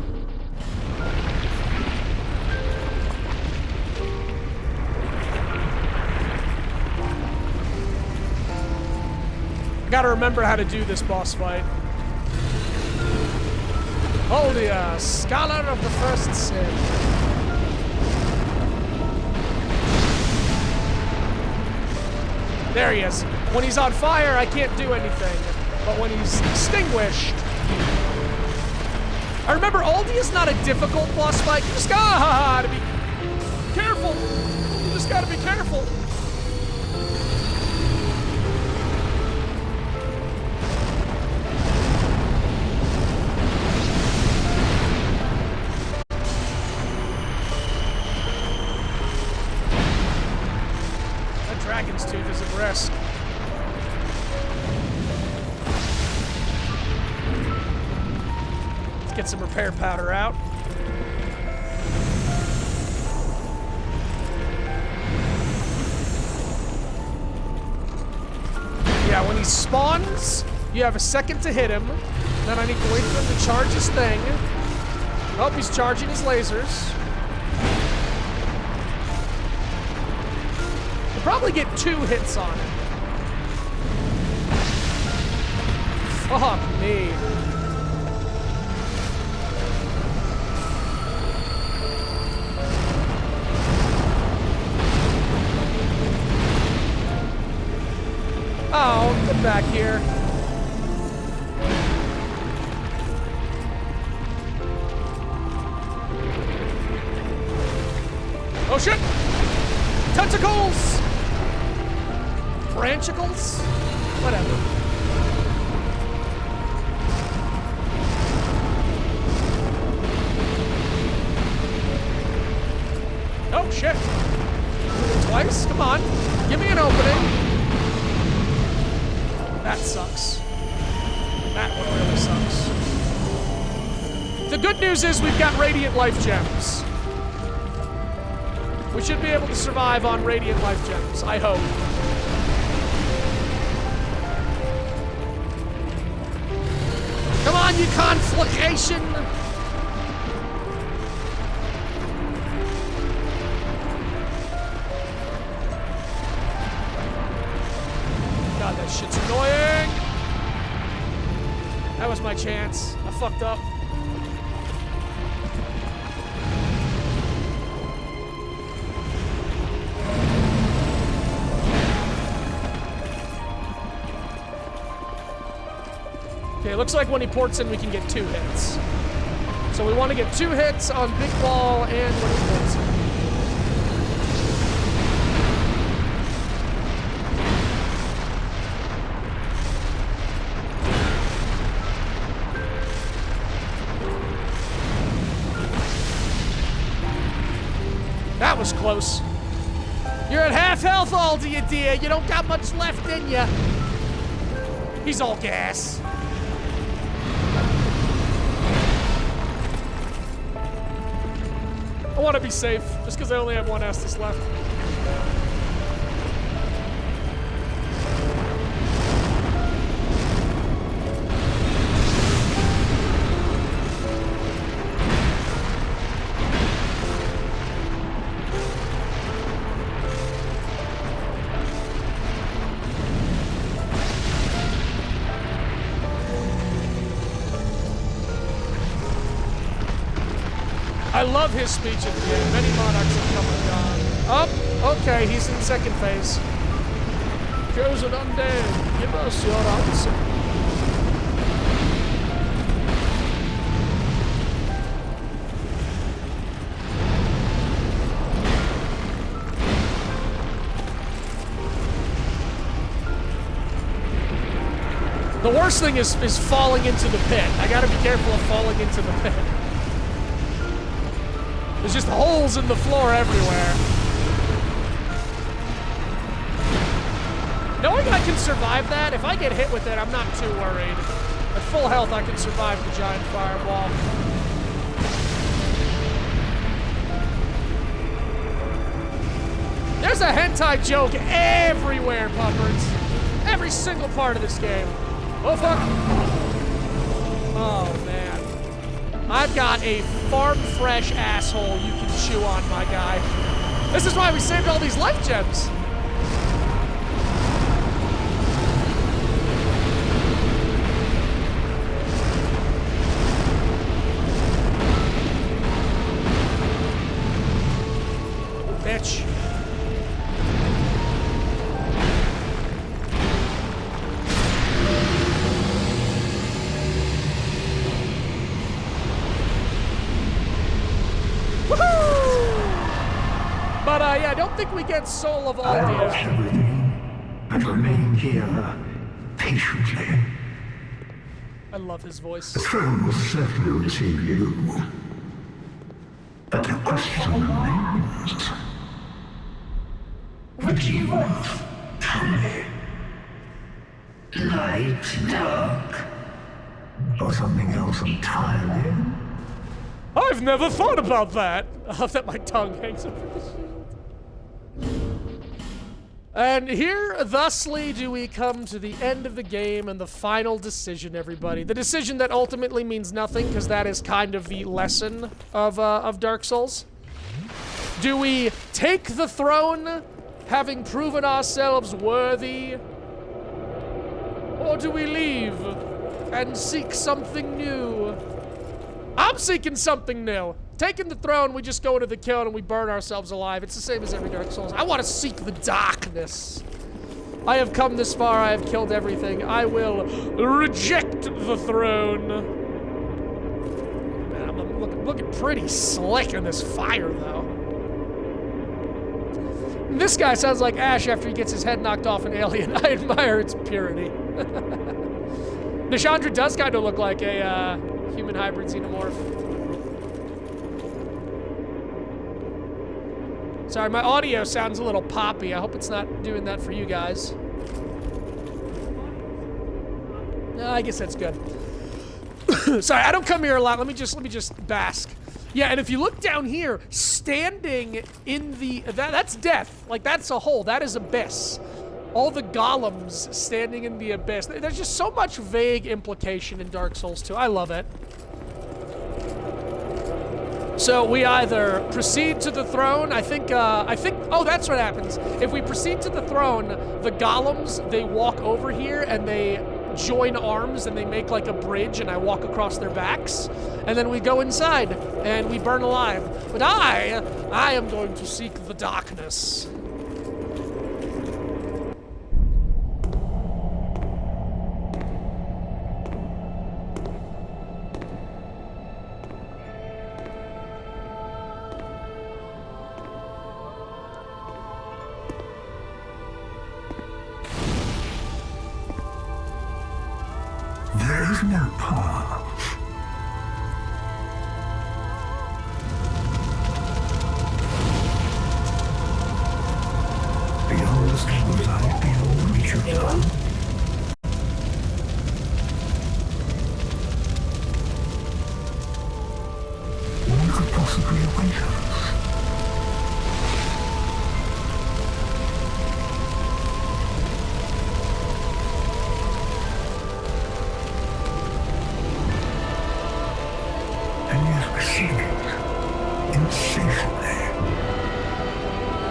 I gotta remember how to do this boss fight. Holdia, Scholar of the First Sin. There he is. When he's on fire, I can't do anything. But when he's extinguished... I remember Aldi is not a difficult boss fight. You just gotta be careful. You just gotta be careful. Dragon's Tooth is at risk. Let's get some repair powder out. Yeah, when he spawns, you have a second to hit him. Then I need to wait for him to charge his thing. Oh, he's charging his lasers. We'll probably get 2 hits on him. Fuck me. Oh, get back here. Oh shit! Tentacles! Branchicles? Whatever. Oh shit! Twice? Come on. Give me an opening. That sucks. That one really sucks. The good news is we've got Radiant Life Gems. We should be able to survive on Radiant Life Gems, I hope. Come on, you conflagration! God, that shit's annoying! That was my chance. I fucked up. Okay, looks like when he ports in, we can get 2 hits. So we want to get 2 hits on Big Ball and when he ports in. That was close. You're at half health, Aldia, dear. You don't got much left in you. He's all gas. I want to be safe, just because I only have 1 Estus left. I love his speech at the end. Many monarchs have come and gone. Oh, okay, he's in second phase. Chosen undead, give us your answer. The worst thing is falling into the pit. I gotta be careful of falling into the pit. There's just holes in the floor everywhere. Knowing I can survive that, if I get hit with it, I'm not too worried. At full health, I can survive the giant fireball. There's a hentai joke everywhere, puppers. Every single part of this game. Oh, fuck. Oh, man. I've got a farm-fresh asshole you can chew on, my guy. This is why we saved all these life gems. Bitch. Yeah, I don't think we get Soul of I watch Aldia. everything and remain here patiently. I love his voice. The throne will certainly receive you. But the question remains. What do you want? Tell me. Light, dark, or something else entirely? I've never thought about that. I love that my tongue hangs over the shield. And here, thusly, do we come to the end of the game and the final decision, everybody. The decision that ultimately means nothing, because that is kind of the lesson of Dark Souls. Do we take the throne, having proven ourselves worthy? Or do we leave and seek something new? I'm seeking something new. Taking the throne, we just go into the kiln and we burn ourselves alive. It's the same as every Dark Souls. I want to seek the darkness. I have come this far. I have killed everything. I will reject the throne. Man, I'm looking pretty slick in this fire, though. This guy sounds like Ash after he gets his head knocked off an alien. I admire its purity. Nishandra does kind of look like a human hybrid xenomorph. Sorry, my audio sounds a little poppy. I hope it's not doing that for you guys. No, I guess that's good. Sorry, I don't come here a lot. Let me just bask. Yeah, and if you look down here, standing in the that's death. Like that's a hole. That is abyss. All the golems standing in the abyss. There's just so much vague implication in Dark Souls 2. I love it. So we either proceed to the throne, I think, oh, that's what happens. If we proceed to the throne, the golems, they walk over here and they join arms and they make like a bridge and I walk across their backs. And then we go inside and we burn alive. But I am going to seek the darkness. There is no path. Beyond the stable light, beyond reach of love. What could possibly await us?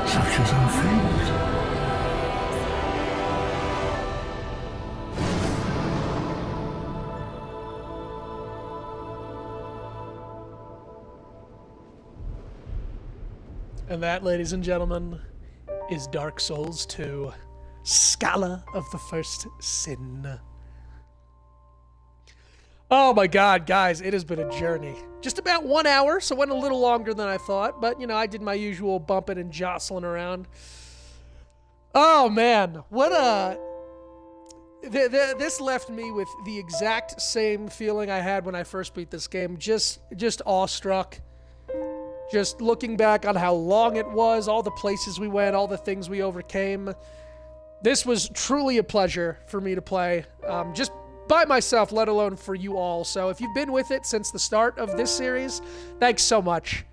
Such as our fate. And that, ladies and gentlemen, is Dark Souls 2, Scala of the First Sin. Oh my god, guys, it has been a journey. Just about 1 hour, so went a little longer than I thought, but, you know, I did my usual bumping and jostling around. Oh, man, what a... This left me with the exact same feeling I had when I first beat this game. Just awestruck. Just looking back on how long it was, all the places we went, all the things we overcame. This was truly a pleasure for me to play. Just by myself, let alone for you all. So if you've been with it since the start of this series, thanks so much.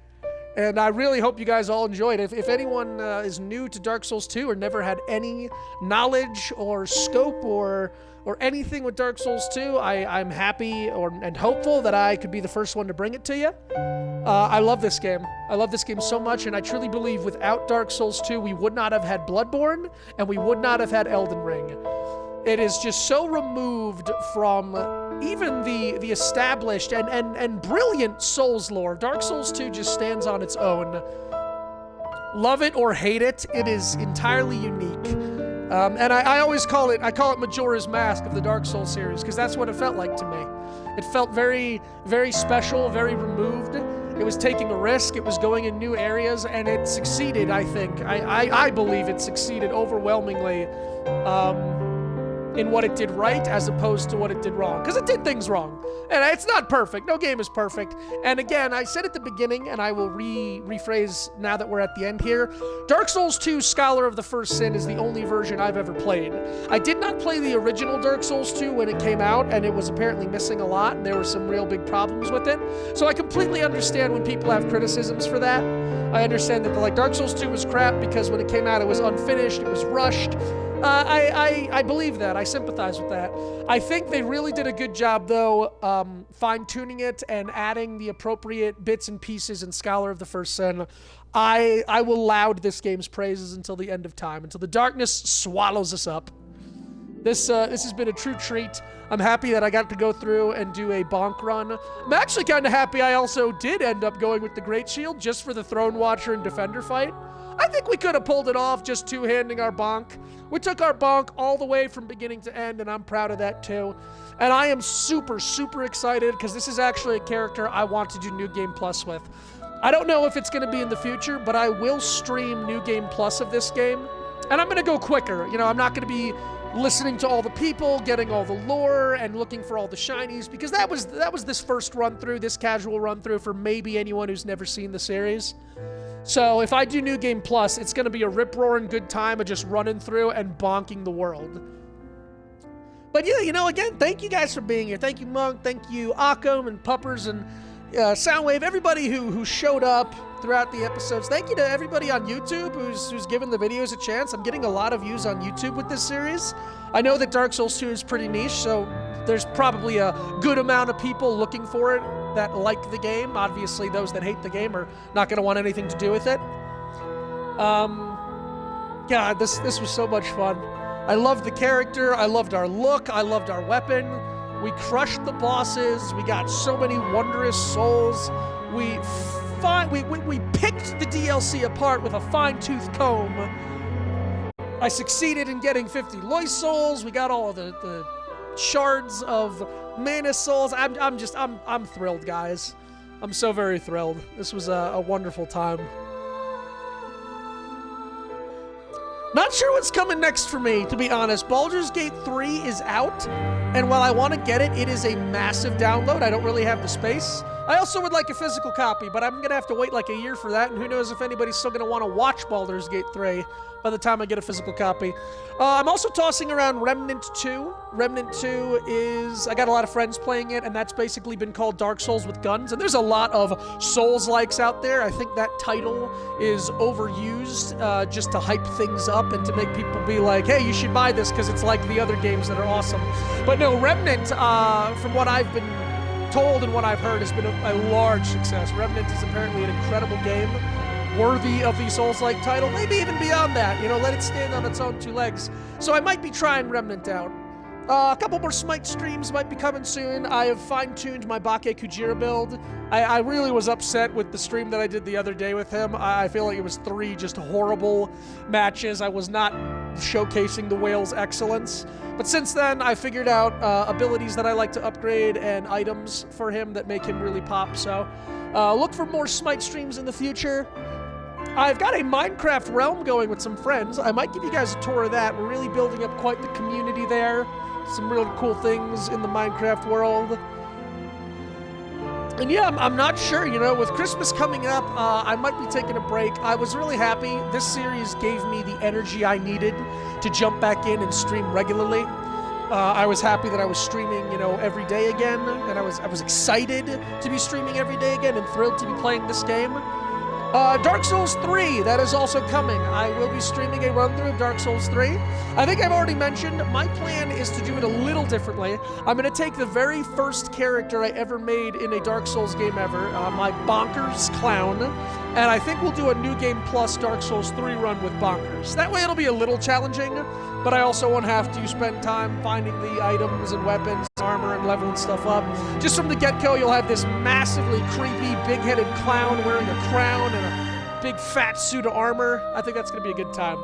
And I really hope you guys all enjoyed it. If anyone is new to Dark Souls 2 or never had any knowledge or scope or anything with Dark Souls 2, I'm happy and hopeful that I could be the first one to bring it to you. I love this game. I love this game so much, and I truly believe without Dark Souls 2, we would not have had Bloodborne, and we would not have had Elden Ring. It is just so removed from even the established and brilliant Souls lore. Dark Souls 2 just stands on its own. Love it or hate it, it is entirely unique. And I always call it Majora's Mask of the Dark Souls series, because that's what it felt like to me. It felt very, very special, very removed. It was taking a risk, it was going in new areas, and it succeeded, I think. I believe it succeeded overwhelmingly. in what it did right as opposed to what it did wrong. Because it did things wrong. And it's not perfect. No game is perfect. And again, I said at the beginning, and I will rephrase now that we're at the end here, Dark Souls 2 Scholar of the First Sin is the only version I've ever played. I did not play the original Dark Souls 2 when it came out, and it was apparently missing a lot, and there were some real big problems with it. So I completely understand when people have criticisms for that. I understand that Dark Souls 2 was crap because when it came out it was unfinished, it was rushed. I believe that. I sympathize with that. I think they really did a good job, though, fine-tuning it and adding the appropriate bits and pieces in Scholar of the First Sin. I will laud this game's praises until the end of time, until the darkness swallows us up. This has been a true treat. I'm happy that I got to go through and do a bonk run. I'm actually kind of happy I also did end up going with the Great Shield just for the Throne Watcher and Defender fight. I think we could have pulled it off just two-handing our bonk. We took our bonk all the way from beginning to end, and I'm proud of that too. And I am super, super excited because this is actually a character I want to do New Game Plus with. I don't know if it's going to be in the future, but I will stream New Game Plus of this game. And I'm going to go quicker. You know, I'm not going to be listening to all the people, getting all the lore, and looking for all the shinies, because that was this first run-through, this casual run-through for maybe anyone who's never seen the series. So if I do New Game Plus, it's going to be a rip-roaring good time of just running through and bonking the world. But yeah, you know, again, thank you guys for being here. Thank you, Monk. Thank you, Occam and Puppers and Soundwave, everybody who showed up throughout the episodes. Thank you to everybody on YouTube who's given the videos a chance. I'm getting a lot of views on YouTube with this series. I know that Dark Souls 2 is pretty niche, so there's probably a good amount of people looking for it that like the game. Obviously, those that hate the game are not going to want anything to do with it. God, this was so much fun. I loved the character. I loved our look. I loved our weapon. We crushed the bosses. We got so many wondrous souls. We picked the DLC apart with a fine-tooth comb. I succeeded in getting 50 Lois souls. We got all of the shards of Mana souls. I'm thrilled, guys. I'm so very thrilled. This was a wonderful time. Not sure what's coming next for me, to be honest. Baldur's Gate 3 is out, and while I want to get it, it is a massive download. I don't really have the space. I also would like a physical copy, but I'm going to have to wait like a year for that, and who knows if anybody's still going to want to watch Baldur's Gate 3 by the time I get a physical copy. I'm also tossing around Remnant 2. Remnant 2 is... I got a lot of friends playing it, and that's basically been called Dark Souls with guns, and there's a lot of Souls-likes out there. I think that title is overused just to hype things up and to make people be like, hey, you should buy this because it's like the other games that are awesome. But no, Remnant, from what I've been told and what I've heard, has been a large success. Remnant is apparently an incredible game, worthy of the Souls-like title, maybe even beyond that. You know, let it stand on its own two legs. So I might be trying Remnant out. A couple more Smite streams might be coming soon. I have fine-tuned my Bake Kujira build. I really was upset with the stream that I did the other day with him. I feel like it was 3 just horrible matches. I was not showcasing the whale's excellence. But since then, I figured out abilities that I like to upgrade and items for him that make him really pop. So look for more Smite streams in the future. I've got a Minecraft realm going with some friends. I might give you guys a tour of that. We're really building up quite the community there. Some really cool things in the Minecraft world. And yeah, I'm not sure, you know, with Christmas coming up, I might be taking a break. I was really happy. This series gave me the energy I needed to jump back in and stream regularly. I was happy that I was streaming, you know, every day again, and I was excited to be streaming every day again and thrilled to be playing this game. Dark Souls 3, that is also coming. I will be streaming a run-through of Dark Souls 3. I think I've already mentioned, my plan is to do it a little differently. I'm going to take the very first character I ever made in a Dark Souls game ever, my Bonkers Clown, and I think we'll do a New Game Plus Dark Souls 3 run with Bonkers. That way it'll be a little challenging, but I also won't have to spend time finding the items and weapons, armor, and leveling stuff up. Just from the get-go, you'll have this massively creepy, big-headed clown wearing a crown and a big fat suit of armor. I think that's going to be a good time.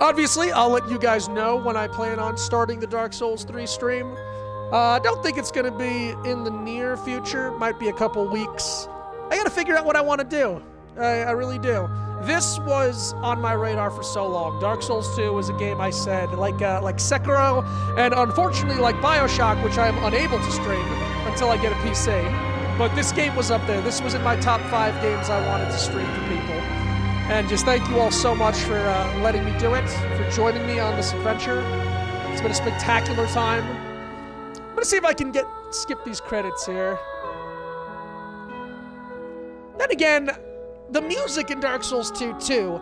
Obviously, I'll let you guys know when I plan on starting the Dark Souls 3 stream. I don't think it's going to be in the near future. Might be a couple weeks. I got to figure out what I want to do. I really do. this was on my radar for so long. Dark Souls 2 was a game I said, like Sekiro, and unfortunately like Bioshock, which I am unable to stream until I get a PC. But this game was up there. This was in my top 5 games I wanted to stream for people. And just thank you all so much for letting me do it, for joining me on this adventure. It's been a spectacular time. I'm gonna see if I can skip these credits here. Then again, the music in Dark Souls 2 too.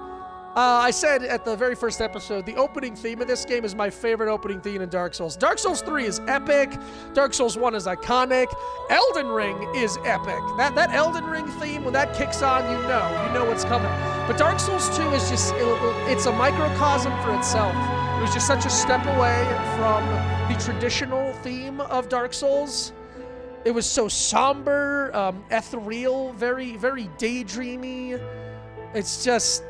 I said at the very first episode, the opening theme of this game is my favorite opening theme in Dark Souls. Dark Souls 3 is epic. Dark Souls 1 is iconic. Elden Ring is epic. That Elden Ring theme, when that kicks on, you know what's coming. But Dark Souls 2 is just, it's a microcosm for itself. It was just such a step away from the traditional theme of Dark Souls. It was so somber, ethereal, very, very daydreamy. It's just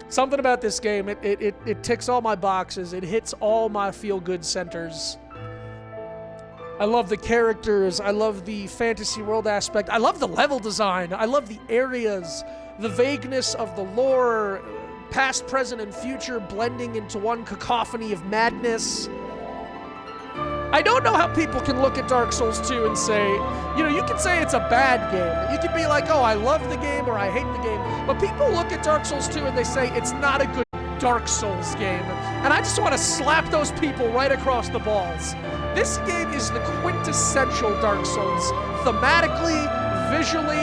something about this game. It ticks all my boxes. It hits all my feel-good centers. I love the characters. I love the fantasy world aspect. I love the level design. I love the areas, the vagueness of the lore, past, present, and future blending into one cacophony of madness. I don't know how people can look at Dark Souls 2 and say, you can say it's a bad game. You can be like, oh, I love the game or I hate the game. But people look at Dark Souls 2 and they say it's not a good Dark Souls game. And I just want to slap those people right across the balls. This game is the quintessential Dark Souls. Thematically, visually,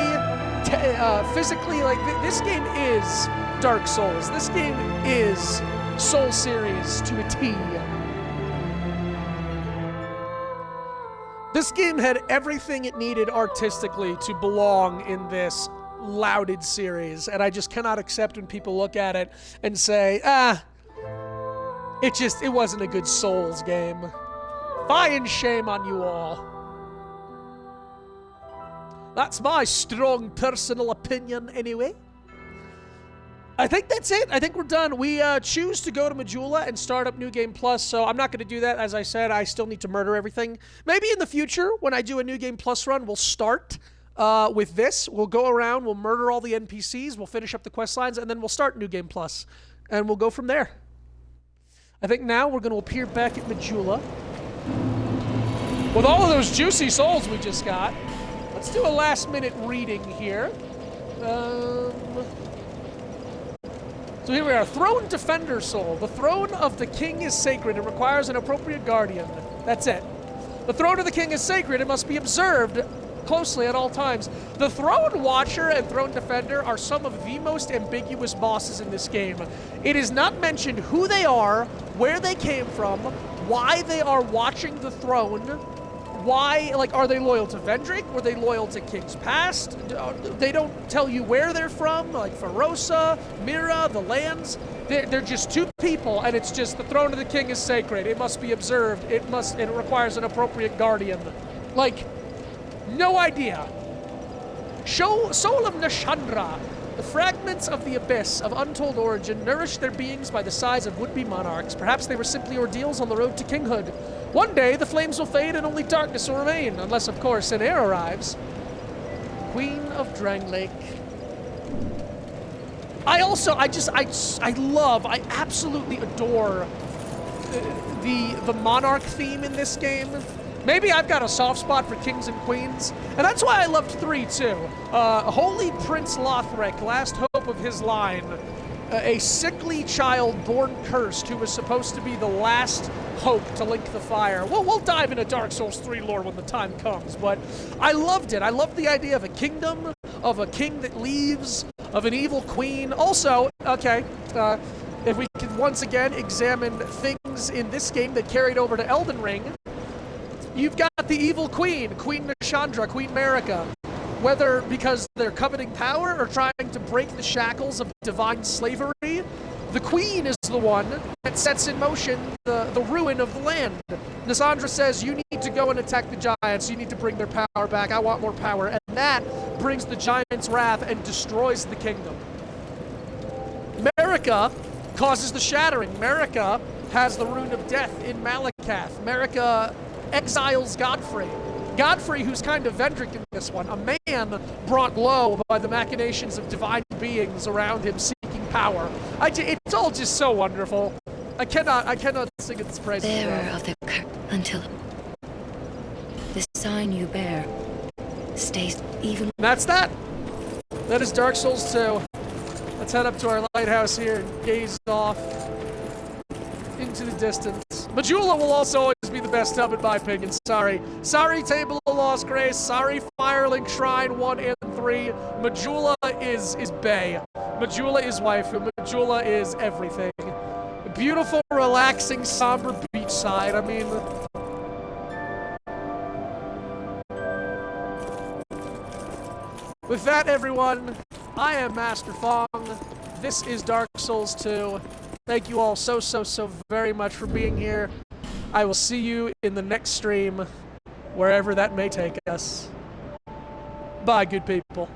physically, this game is Dark Souls. This game is Soul Series to a T. This game had everything it needed artistically to belong in this lauded series, and I just cannot accept when people look at it and say, it wasn't a good Souls game. Fine shame on you all. That's my strong personal opinion anyway. I think that's it. I think we're done. We choose to go to Majula and start up New Game Plus, so I'm not going to do that. As I said, I still need to murder everything. Maybe in the future, when I do a New Game Plus run, we'll start with this. We'll go around, we'll murder all the NPCs, we'll finish up the quest lines, and then we'll start New Game Plus. And we'll go from there. I think now we're going to appear back at Majula. With all of those juicy souls we just got, let's do a last-minute reading here. So here we are, Throne Defender Soul. The throne of the king is sacred. It requires an appropriate guardian. That's it. The throne of the king is sacred. It must be observed closely at all times. The Throne Watcher and Throne Defender are some of the most ambiguous bosses in this game. It is not mentioned who they are, where they came from, why they are watching the throne. Why, are they loyal to Vendrick? Were they loyal to King's Past? They don't tell you where they're from, like Ferosa, Mira, the lands. They're just two people, and it's just the throne of the king is sacred. It must be observed. It requires an appropriate guardian. No idea. Soul of Nashandra. The fragments of the abyss of untold origin nourish their beings by the size of would-be monarchs. Perhaps they were simply ordeals on the road to kinghood. One day, the flames will fade and only darkness will remain, unless, of course, an heir arrives. Queen of Drangleic. I absolutely adore the monarch theme in this game. Maybe I've got a soft spot for kings and queens, and that's why I loved 3 too. Holy Prince Lothric, last hope of his line. A sickly child born cursed who was supposed to be the last hope to link the fire. Well, we'll dive into Dark Souls 3 lore when the time comes, but I loved it. I loved the idea of a kingdom, of a king that leaves, of an evil queen. Also, okay, if we can once again examine things in this game that carried over to Elden Ring, you've got the evil queen, Queen Nashandra, Queen Marika. Whether because they're coveting power or trying to break the shackles of divine slavery, the queen is the one that sets in motion the ruin of the land. Nashandra says, you need to go and attack the giants, you need to bring their power back, I want more power, and that brings the giants' wrath and destroys the kingdom. Marika causes the shattering. Marika has the rune of death in Malakath. Marika exiles Godfrey. Godfrey, who's kind of Vendrick in this one, a man brought low by the machinations of divine beings around him seeking power. It's all just so wonderful. I cannot sing its praises Bearer enough. of the until the sign you bear stays even. And that's that. That is Dark Souls 2. Let's head up to our lighthouse here and gaze off into the distance. Majula will also always be the best hub in my opinion. Sorry. Sorry, Table of Lost Grace. Sorry, Firelink Shrine 1 and 3. Majula is Bae. Majula is waifu. Majula is everything. Beautiful, relaxing, somber beachside. I mean... With that, everyone, I am Master Fong. This is Dark Souls 2. Thank you all so very much for being here. I will see you in the next stream, wherever that may take us. Bye, good people.